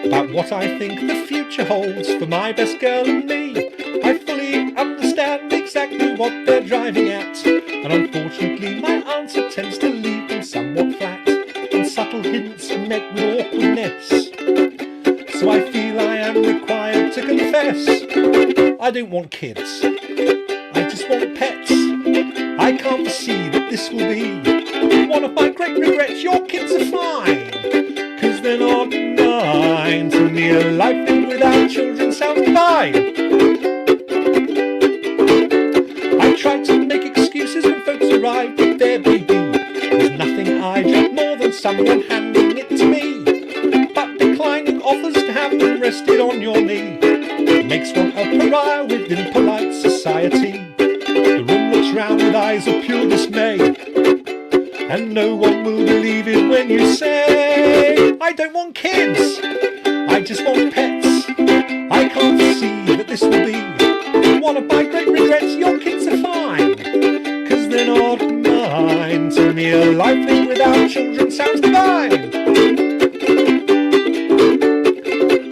about what I think the future holds for my best girl and me. I fully understand exactly what they're driving at, and unfortunately my answer tends to leave them somewhat flat, and subtle hints are met with awkwardness. So I feel I am required to confess, I don't want kids, I just want pets. I can't foresee that this will be one of my great regrets. Your kids are fine, 'cause they're not mine. To me a life lived without children sounds divine. I try to make excuses when folks arrive with their baby. There's nothing I dread more than someone handing it to me, but declining offers to have them rested on your knee makes one a pariah within polite society. The room looks round with eyes of pure dismay, and no one will believe it when you say, I don't want kids, I just want pets. I can't foresee that this will be one of my great regrets. Your kids are fine, 'cause they're not mine. To me a life lived without children sounds divine.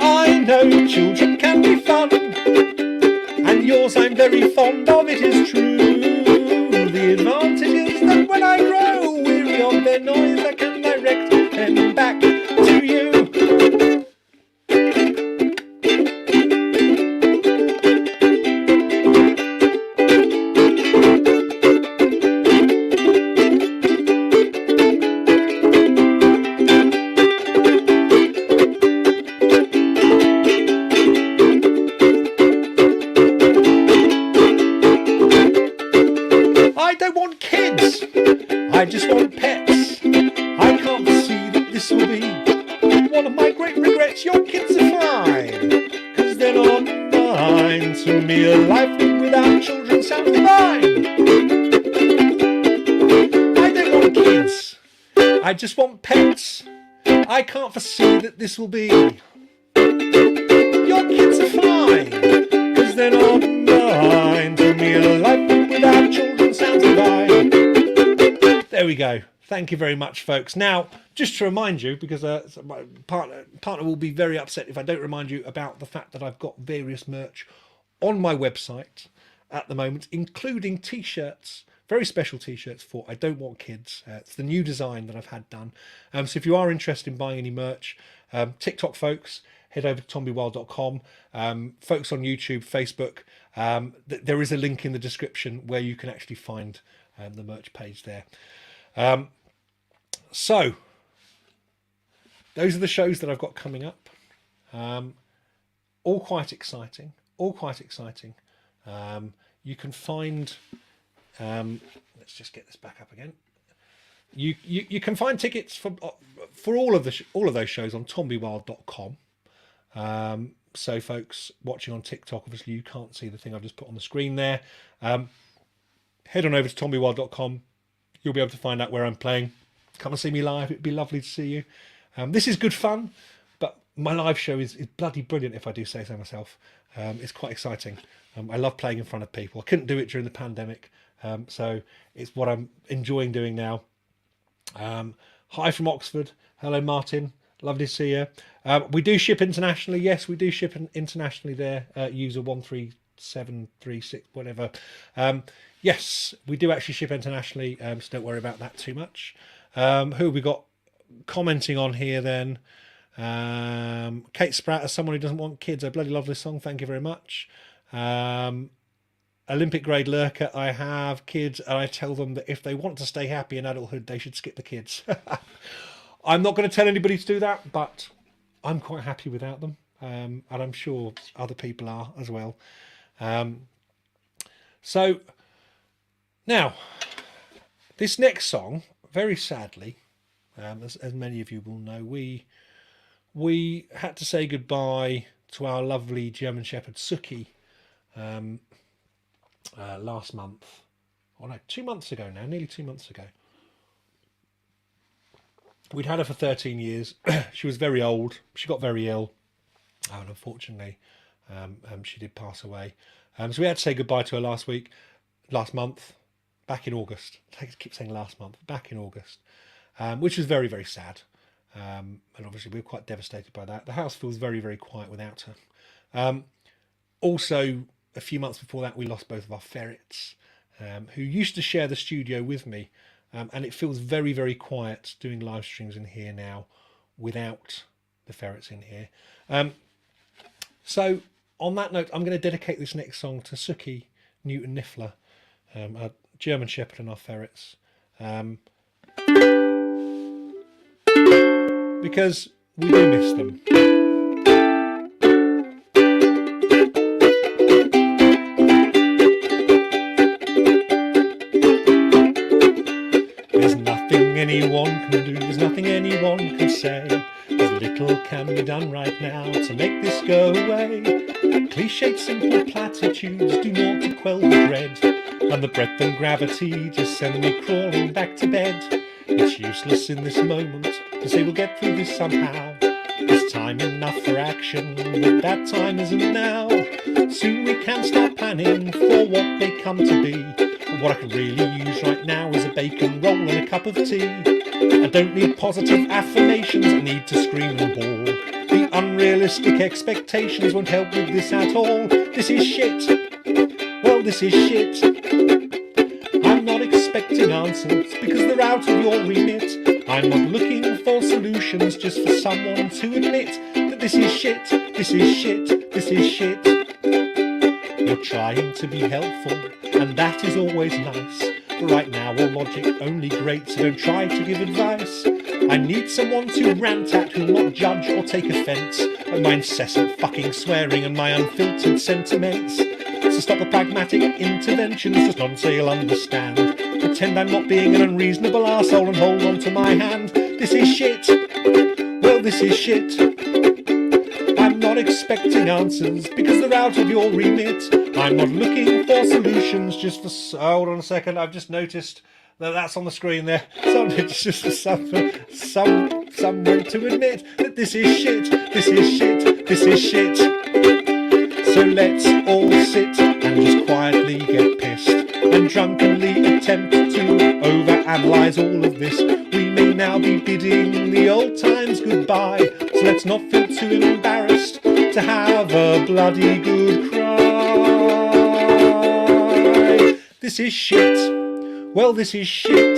I know children can be fun, and yours I'm very fond of, it is true. The advantage is that when I grow weary of their noise, I can direct them back to you. I don't want kids, I just want pets. I can't foresee that this will be one of my great regrets. Your kids are fine, 'cause they're not mine. To me a life lived without children sounds divine. I don't want kids, I just want pets. I can't foresee that this will be. Your kids are fine, 'cause they're not mine. To me a life lived without children sounds divine. There we go. Thank you very much, folks. Now, just to remind you, because my partner will be very upset if I don't remind you about the fact that I've got various merch on my website at the moment, including t-shirts, very special t-shirts for I Don't Want Kids. It's the new design that I've had done. So if you are interested in buying any merch, TikTok folks, head over to tombywild.com. Folks on YouTube, Facebook, there is a link in the description where you can actually find the merch page there. So those are the shows that I've got coming up. All quite exciting. You can find, let's just get this back up again. You can find tickets for all of those shows on tombywild.com. So folks watching on TikTok, obviously you can't see the thing I've just put on the screen there. Head on over to tombywild.com. You'll be able to find out where I'm playing. Come and see me live. It'd be lovely to see you. This is good fun, but my live show is bloody brilliant, if I do say so myself. It's quite exciting. I love playing in front of people. I couldn't do it during the pandemic, so it's what I'm enjoying doing now. Hi from Oxford. Hello, Martin. Lovely to see you. We do ship internationally. Yes, we do ship internationally there. User 13736, whatever. Yes, we do actually ship internationally, so don't worry about that too much. Who have we got commenting on here then? Kate Spratt, as someone who doesn't want kids, I bloody love this song. Thank you very much. Olympic grade lurker, I have kids and I tell them that if they want to stay happy in adulthood, they should skip the kids. I'm not going to tell anybody to do that, but I'm quite happy without them. And I'm sure other people are as well. So now, this next song, very sadly, as many of you will know, we had to say goodbye to our lovely German Shepherd Suki last month. Oh no, 2 months ago now, nearly 2 months ago. We'd had her for 13 years. She was very old. She got very ill. And unfortunately, she did pass away. So we had to say goodbye to her last month, back in August. I keep saying last month, back in August, which was very, very sad. And obviously we were quite devastated by that. The house feels very, very quiet without her. Also, a few months before that, we lost both of our ferrets, who used to share the studio with me. And it feels very, very quiet doing live streams in here now without the ferrets in here. So on that note, I'm going to dedicate this next song to Suki Newton Niffler, our German Shepherd and our ferrets. Because we do miss them. There's nothing anyone can do, there's nothing anyone can say. As little can be done right now to make this go away. Cliched simple platitudes do naught to quell the dread, and the breadth and gravity just send me crawling back to bed. It's useless in this moment to say we'll get through this somehow. There's time enough for action, but that time isn't now. Soon we can start planning for what may come to be. But what I can really use right now is a bacon roll and a cup of tea. I don't need positive affirmations, I need to scream and bawl. The unrealistic expectations won't help with this at all. This is shit. Well, this is shit. I'm not expecting answers because they're out of your remit. I'm not looking for solutions, just for someone to admit that this is shit, this is shit, this is shit. You're trying to be helpful, and that is always nice. But right now all logic only great, so don't try to give advice. I need someone to rant at who'll not judge or take offence at my incessant fucking swearing and my unfiltered sentiments. So stop the pragmatic interventions, just none say you'll understand. Pretend I'm not being an unreasonable arsehole and hold on to my hand. This is shit. Well, this is shit. I'm not expecting answers because they're out of your remit. I'm not looking for solutions just for... Hold on a second, I've just noticed that that's on the screen there. It's just for someone to admit that this is shit, this is shit, this is shit. So let's all sit and just quietly get pissed and drunkenly attempt to overanalyze all of this. We may now be bidding the old times goodbye, so let's not feel too embarrassed to have a bloody good cry. This is shit. Well, this is shit.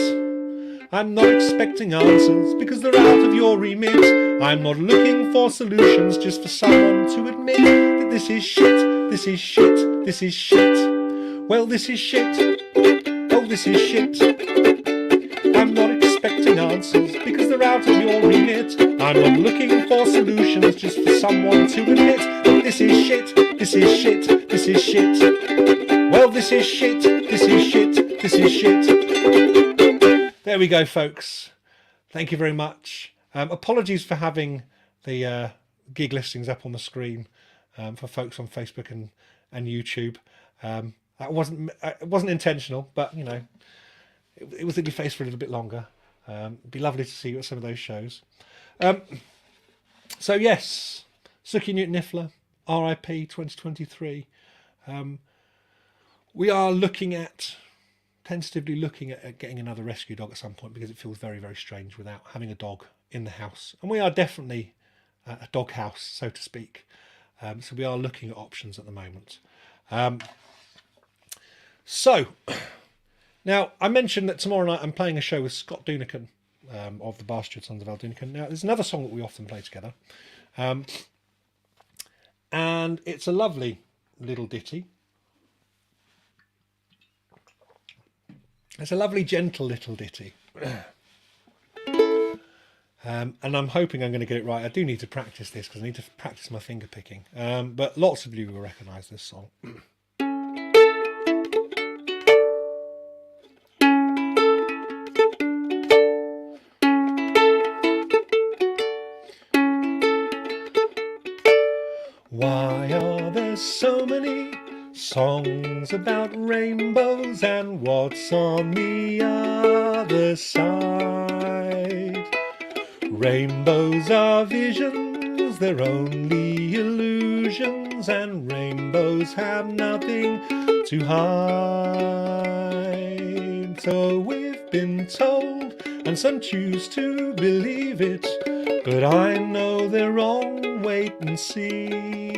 I'm not expecting answers because they're out of your remit. I'm not looking for solutions, just for someone to admit that this is shit, this is shit, this is shit. Well, this is shit. Oh, this is shit. I'm not expecting answers because they're out of your remit. I'm not looking for solutions, just for someone to admit that this is shit, this is shit, this is shit. Well, this is shit, this is shit, this is shit. There we go, folks. Thank you very much. Apologies for having the gig listings up on the screen for folks on Facebook and YouTube. That wasn't intentional, but you know, it was in your face for a little bit longer. It'd be lovely to see you at some of those shows. So yes, Suki Newton Niffler, RIP 2023. We are tentatively looking at getting another rescue dog at some point because it feels very, very strange without having a dog in the house. And we are definitely a dog house, so to speak. So we are looking at options at the moment. So, now I mentioned that tomorrow night I'm playing a show with Scott Dunican of the Bastard Sons of Al Dunican. Now, there's another song that we often play together. And it's a lovely little ditty. It's a lovely, gentle little ditty. And I'm hoping I'm going to get it right. I do need to practice this because I need to practice my finger picking. But lots of you will recognise this song. There's so many songs about rainbows and what's on the other side. Rainbows are visions, they're only illusions, and rainbows have nothing to hide. So we've been told, and some choose to believe it, but I know they're wrong, wait and see.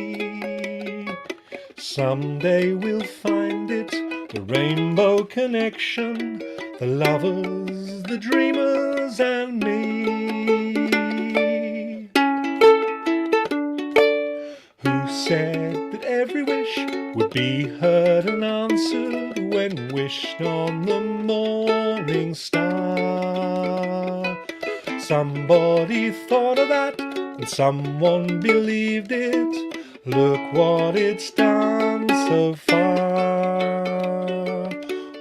Someday we'll find it, the rainbow connection, the lovers, the dreamers, and me. Who said that every wish would be heard and answered when wished on the morning star? Somebody thought of that, and someone believed it. Look what it's done so far.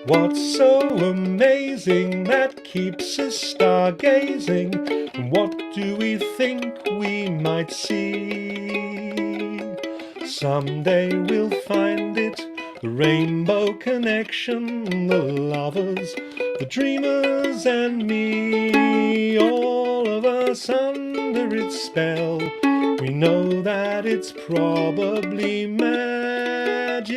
What's so amazing that keeps us stargazing? And what do we think we might see? Someday we'll find it, the rainbow connection, the lovers, the dreamers, and me. All of us under its spell, we know that it's probably magic.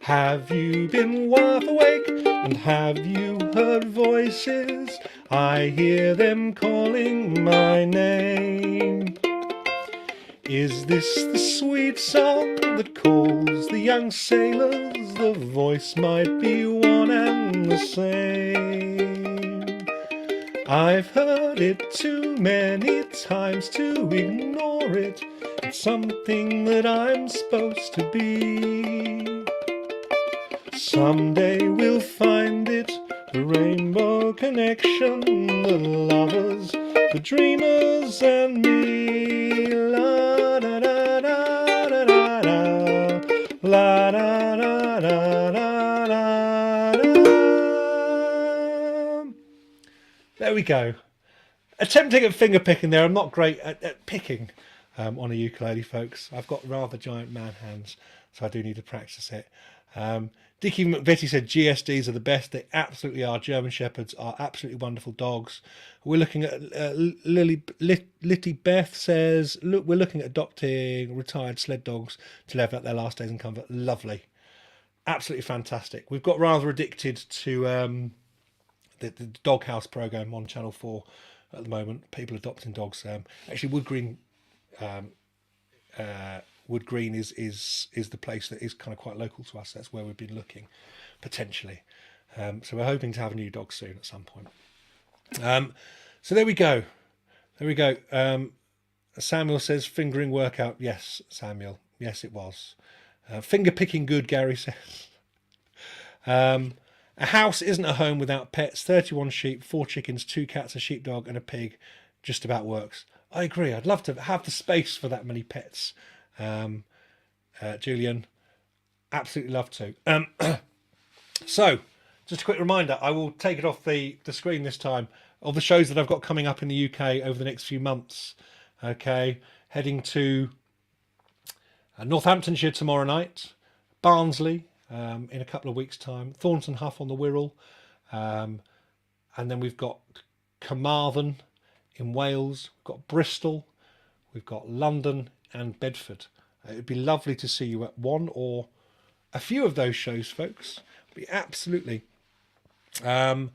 Have you been wide awake, and have you heard voices? I hear them calling my name. Is this the sweet song that calls the young sailors? The voice might be one and the same. I've heard it too many times to ignore it. It's something that I'm supposed to be. Someday we'll find it, the rainbow connection, the lovers, the dreamers, and me. La da da da da da da, la da da da da da. There we go. Attempting at finger picking there. I'm not great at picking on a ukulele, folks. I've got rather giant man hands, so I do need to practice it. Dickie McVitie said GSDs are the best. They absolutely are. German Shepherds are absolutely wonderful dogs. We're looking at Litty Beth says, look, we're looking at adopting retired sled dogs to live out their last days in comfort. Lovely. Absolutely fantastic. We've got rather addicted to the Doghouse program on Channel 4 at the moment. People adopting dogs. Actually, Wood Green is the place that is kind of quite local to us. That's where we've been looking, potentially. So we're hoping to have a new dog soon at some point. So there we go. There we go. Samuel says, fingering workout. Yes, Samuel. Yes, it was. Finger picking good, Gary says. A house isn't a home without pets. 31 sheep, 4 chickens, 2 cats, a sheepdog, and a pig. Just about works. I agree. I'd love to have the space for that many pets. Julian, absolutely love to. So, just a quick reminder, I will take it off the screen this time, of the shows that I've got coming up in the UK over the next few months. Okay, heading to Northamptonshire tomorrow night, Barnsley in a couple of weeks' time, Thornton Hough on the Wirral, and then we've got Carmarthen in Wales, we've got Bristol, we've got London and Bedford. It would be lovely to see you at one or a few of those shows, folks. It'd be absolutely. So,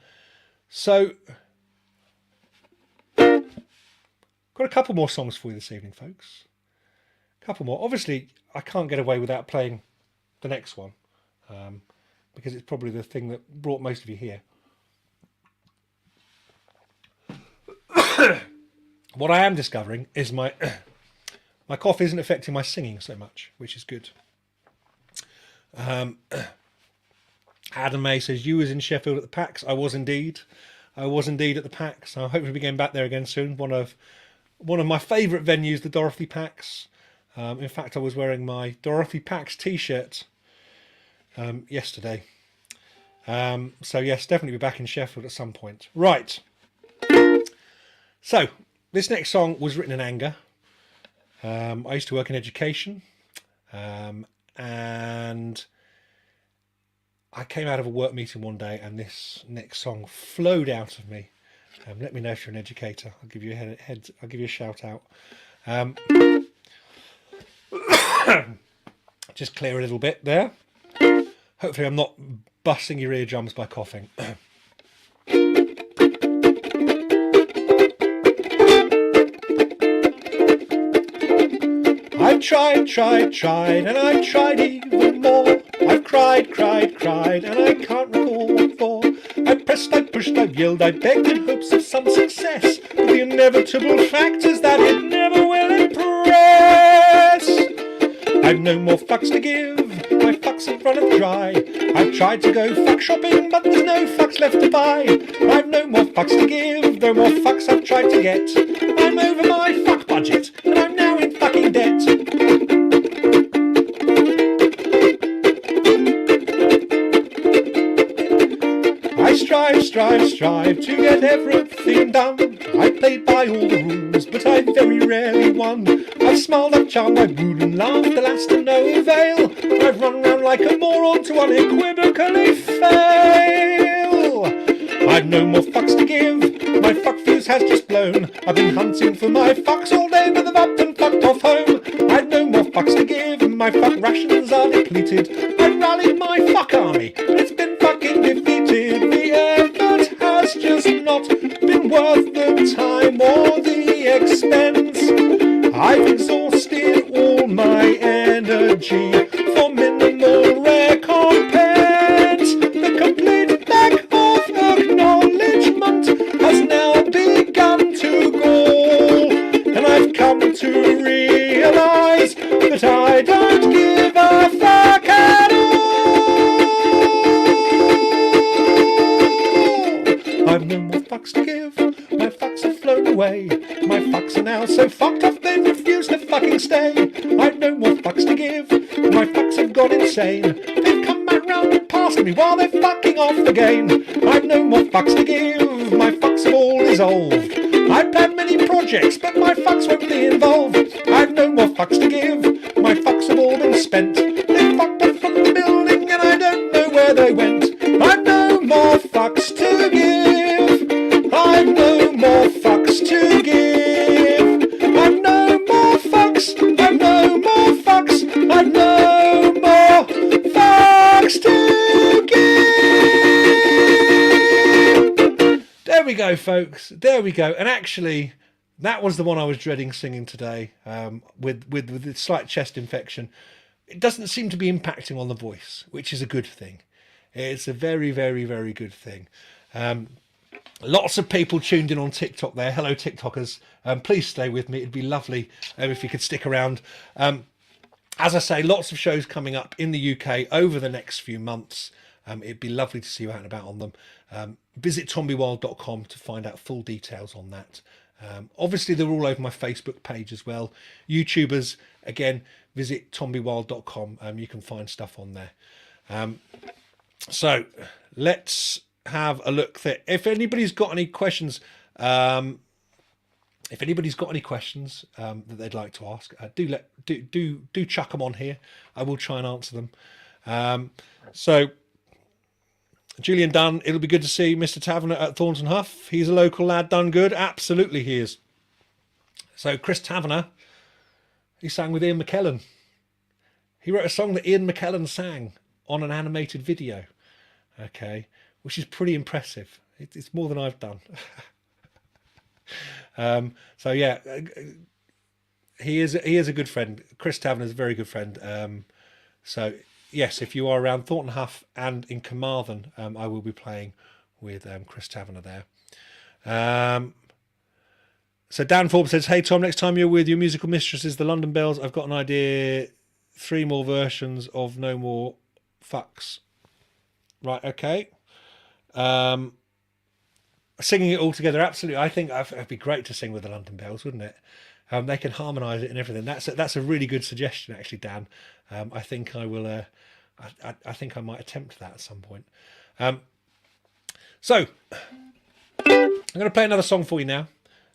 got a couple more songs for you this evening, folks. A couple more. Obviously, I can't get away without playing the next one, because it's probably the thing that brought most of you here. What I am discovering is my cough isn't affecting my singing so much, which is good. Adam May says, you was in Sheffield at the PAX. I was indeed at the PAX. So I hope to be getting back there again soon. One of my favourite venues, the Dorothy PAX. In fact, I was wearing my Dorothy PAX t-shirt yesterday. So yes, definitely be back in Sheffield at some point. Right. So this next song was written in anger. I used to work in education, and I came out of a work meeting one day and this next song flowed out of me. Let me know if you're an educator. I'll give you I'll give you a shout out. Just clear a little bit there. Hopefully I'm not busting your eardrums by coughing. I've tried, and I've tried even more. I've cried, and I can't recall what for. I've pressed, I've pushed, I've yelled, I've begged in hopes of some success. But the inevitable fact is that it never will impress. I've no more fucks to give, my fucks have run dry. I've tried to go fuck shopping, but there's no fucks left to buy. I've no more fucks to give, no more fucks I've tried to get. I'm over my fuck budget, and I'm now in fucking debt. I strive to get everything done. I played by all the rules, but I very rarely won. I've smiled, I've charmed, I've wooed and laughed, alas to no avail. I've run round like a moron to unequivocally fail. I've no more fucks to give, my fuck fuse has just blown. I've been hunting for my fucks all day, but they've up and fucked off home. I've no more fucks to give, my fuck rations are depleted. I've rallied my fuck army, but it's been fucking defeated. The effort has just not been worth the time or the expense. I've exhausted all my energy for minimal recompense. The complete lack of acknowledgement has now begun to gall, and I've come to realise that I don't give a fuck at all. I've no more fucks to give, my fucks have flown away. My fucks are now so fucked off they refuse to fucking stay. I've no more fucks to give, my fucks have gone insane. They've come back round and past me while they're fucking off again. I've no more fucks to give, my fucks have all dissolved. I've planned many projects, but my fucks won't be involved. I've no more fucks to give, my fucks have all been spent. They fucked off from the building and I don't know where they went. I've no more fucks to give, I've no more fucks to give. I've no more fucks, I've no more fucks, I've no more fucks to give. There we go, folks. There we go. And actually, that was the one I was dreading singing today, with the slight chest infection. It doesn't seem to be impacting on the voice, which is a good thing. It's a very, very, very good thing. Lots of people tuned in on TikTok there. Hello, TikTokers. Please stay with me. It'd be lovely if you could stick around. As I say, lots of shows coming up in the UK over the next few months. It'd be lovely to see you out and about on them. Visit tombywild.com to find out full details on that. Obviously, they're all over my Facebook page as well. YouTubers, again, visit tombywild.com. You can find stuff on there. So let's have a look there. If anybody's got any questions, that they'd like to ask, do chuck them on here. I will try and answer them. So Julian Dunn, it'll be good to see Mr. Taverner at Thornton Huff. He's a local lad, done good. Absolutely he is. So Chris Taverner, he sang with Ian McKellen. He wrote a song that Ian McKellen sang on an animated video. Okay, which is pretty impressive. It's more than I've done. So yeah, he is a good friend. Chris Taverner is a very good friend. So yes, if you are around Thornton Huff and in Carmarthen, I will be playing with Chris Taverner there. So Dan Forbes says, "Hey Tom, next time you're with your musical mistresses, the London Bells, I've got an idea. 3 more versions of No More Fucks." Right, okay. Singing it all together, absolutely. I think it'd be great to sing with the London Bells, wouldn't it? They can harmonise it and everything. That's a really good suggestion, actually, Dan. I think I will. I think I might attempt that at some point. So I'm going to play another song for you now.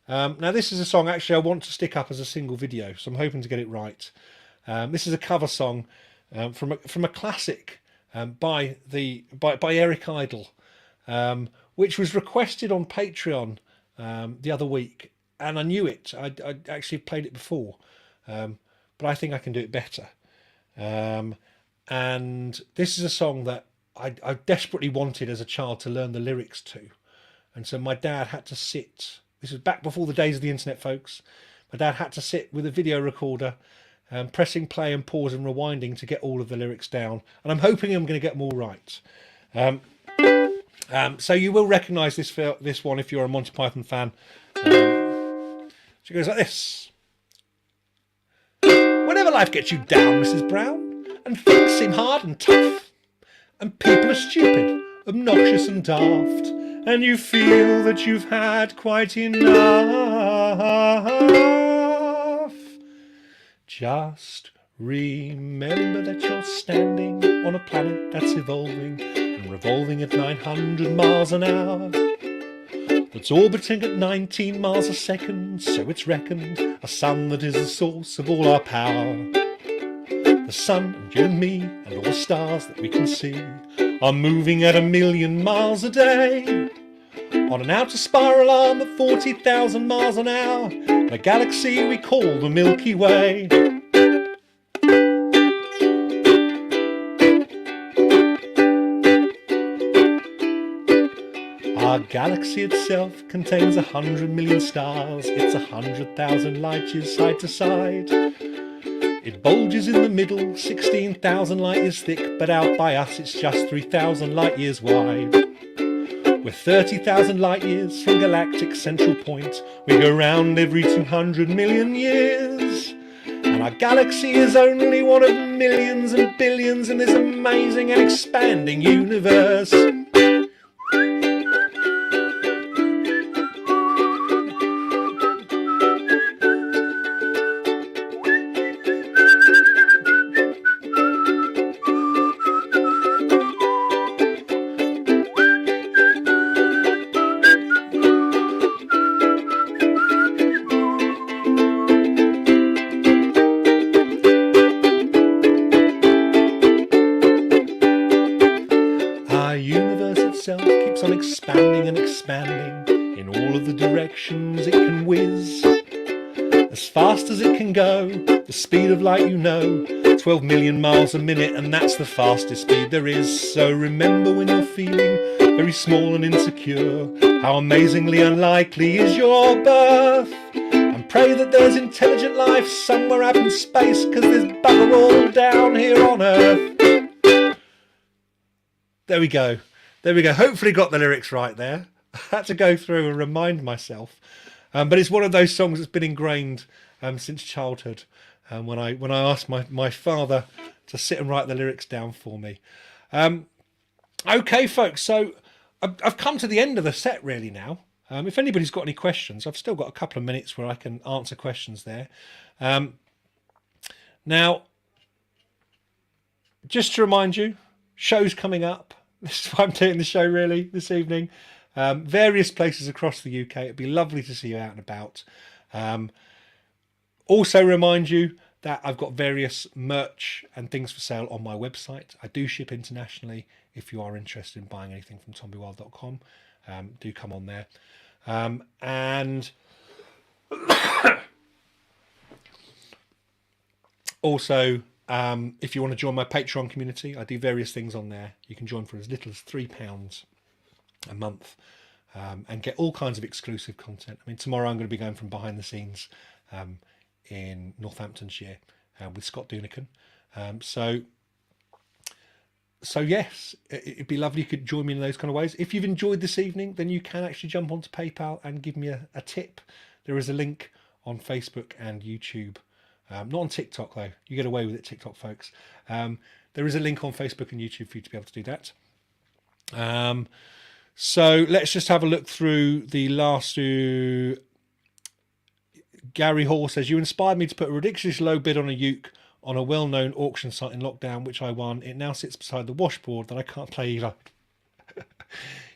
Now this is a song actually I want to stick up as a single video, so I'm hoping to get it right. This is a cover song from a classic by Eric Idle, which was requested on Patreon the other week, and I knew it. I'd actually played it before, but I think I can do it better. And this is a song that I desperately wanted as a child to learn the lyrics to, and so my dad had to sit. This was back before the days of the internet, folks. My dad had to sit with a video recorder, pressing play and pause and rewinding to get all of the lyrics down. And I'm hoping I'm going to get them all right. So you will recognise this one if you're a Monty Python fan. So it goes like this. Whenever life gets you down, Mrs. Brown, and things seem hard and tough, and people are stupid, obnoxious and daft, and you feel that you've had quite enough, just remember that you're standing on a planet that's evolving and revolving at 900 miles an hour. It's orbiting at 19 miles a second, so it's reckoned a sun that is the source of all our power. The sun and you and me and all the stars that we can see are moving at 1,000,000 miles a day on an outer spiral arm at 40,000 miles an hour, in a galaxy we call the Milky Way. Our galaxy itself contains 100 million stars. It's 100,000 light years side to side. It bulges in the middle, 16,000 light years thick, but out by us it's just 3,000 light years wide. We're 30,000 light years from galactic central point. We go round every 200 million years. And our galaxy is only one of millions and billions in this amazing and expanding universe. Keeps on expanding and expanding in all of the directions it can whiz, as fast as it can go, the speed of light, 12 million miles a minute, and that's the fastest speed there is. So remember, when you're feeling very small and insecure, how amazingly unlikely is your birth, and pray that there's intelligent life somewhere up in space, because there's bugger all down here on Earth. There we go. Hopefully got the lyrics right there. I had to go through and remind myself. But it's one of those songs that's been ingrained since childhood. When I asked my father to sit and write the lyrics down for me. Okay, folks. So I've come to the end of the set really now. If anybody's got any questions, I've still got a couple of minutes where I can answer questions there. Now, just to remind you, show's coming up. This is why I'm doing the show really this evening. Various places across the UK. It'd be lovely to see you out and about. Also remind you that I've got various merch and things for sale on my website. I do ship internationally. If you are interested in buying anything from tombywild.com, do come on there. And also, if you want to join my Patreon community, I do various things on there. You can join for as little as £3 a month and get all kinds of exclusive content. I mean, tomorrow I'm going to be going from behind the scenes in Northamptonshire with Scott Dunican. So yes, it'd be lovely you could join me in those kind of ways. If you've enjoyed this evening, then you can actually jump onto PayPal and give me a tip. There is a link on Facebook and YouTube. Not on TikTok though. You get away with it, TikTok folks. There is a link on Facebook and YouTube for you to be able to do that. So let's just have a look through the last two. Gary Hall says, you inspired me to put a ridiculously low bid on a uke on a well-known auction site in lockdown, which I won. It now sits beside the washboard that I can't play either.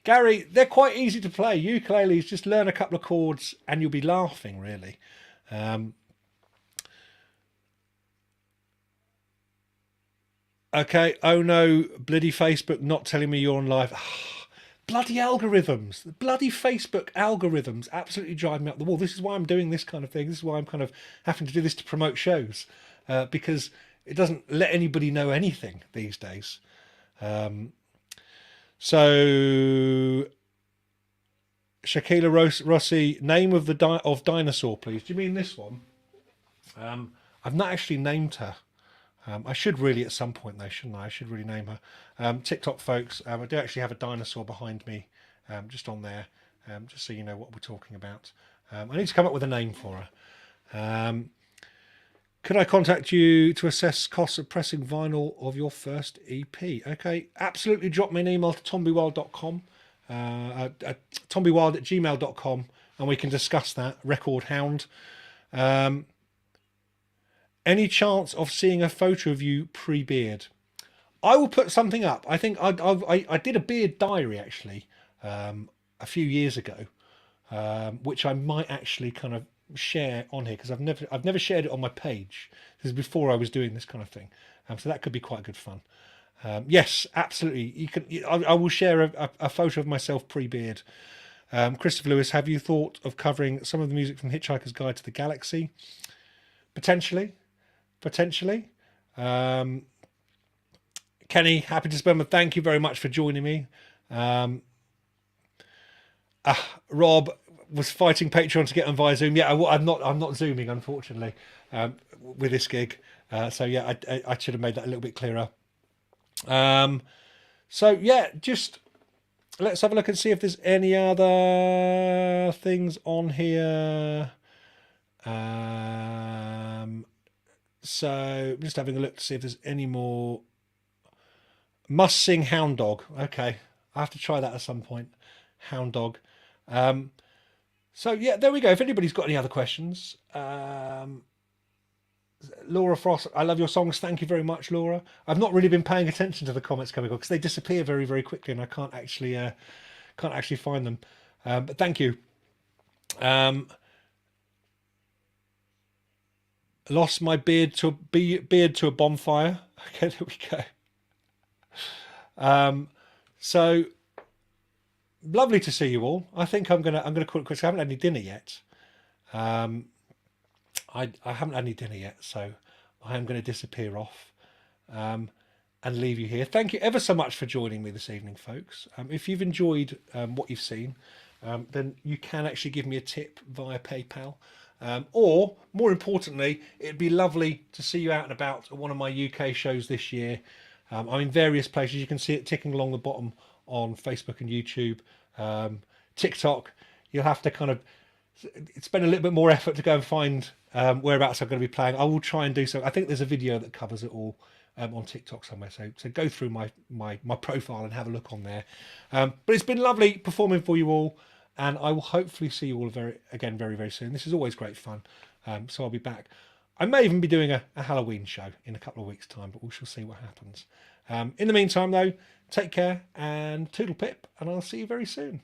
Gary, they're quite easy to play. Ukuleles, just learn a couple of chords and you'll be laughing, really. Okay, oh no, bloody Facebook not telling me you're on live. Bloody algorithms. The bloody Facebook algorithms absolutely drive me up the wall. This is why I'm doing this kind of thing. This is why I'm kind of having to do this to promote shows. Because it doesn't let anybody know anything these days. So Shakila Rossi, name of the of dinosaur, please. Do you mean this one? I've not actually named her. I should really at some point though, shouldn't I? I should really name her. TikTok folks, I do actually have a dinosaur behind me, just on there, just so you know what we're talking about. I need to come up with a name for her. Could I contact you to assess costs of pressing vinyl of your first EP? Okay, absolutely. Drop me an email to tombywild.com, tombywild@gmail.com, and we can discuss that. Record Hound. Any chance of seeing a photo of you pre-beard? I will put something up. I think I did a beard diary actually a few years ago, which I might actually kind of share on here because I've never shared it on my page. This is before I was doing this kind of thing, so that could be quite good fun. Yes, absolutely. You can. I will share a photo of myself pre-beard. Christopher Lewis, have you thought of covering some of the music from Hitchhiker's Guide to the Galaxy? Potentially. Kenny, happy to spend. Thank you very much for joining me. Rob was fighting Patreon to get on via Zoom. Yeah, I'm not zooming, unfortunately, with this gig. So yeah, I should have made that a little bit clearer. So yeah, just let's have a look and see if there's any other things on here. So I'm just having a look to see if there's any more. Must sing Hound Dog. Okay, I have to try that at some point. Hound Dog. So yeah, there we go. If anybody's got any other questions, Laura Frost, I love your songs. Thank you very much, Laura. I've not really been paying attention to the comments coming on because they disappear very, very quickly, and I can't actually find them. But thank you. Lost my beard to a bonfire. Okay, there we go. So lovely to see you all. I think I'm gonna call it quits. I haven't had any dinner yet. I haven't had any dinner yet, so I am going to disappear off and leave you here. Thank you ever so much for joining me this evening, folks. If you've enjoyed what you've seen, then you can actually give me a tip via PayPal. Or, more importantly, it'd be lovely to see you out and about at one of my UK shows this year. I'm in various places. You can see it ticking along the bottom on Facebook and YouTube. TikTok, you'll have to kind of spend a little bit more effort to go and find whereabouts I'm going to be playing. I will try and do so. I think there's a video that covers it all on TikTok somewhere. So go through my profile and have a look on there. But it's been lovely performing for you all. And I will hopefully see you all very, very soon. This is always great fun. So I'll be back. I may even be doing a Halloween show in a couple of weeks' time, but we shall see what happens. In the meantime, though, take care and toodle pip, and I'll see you very soon.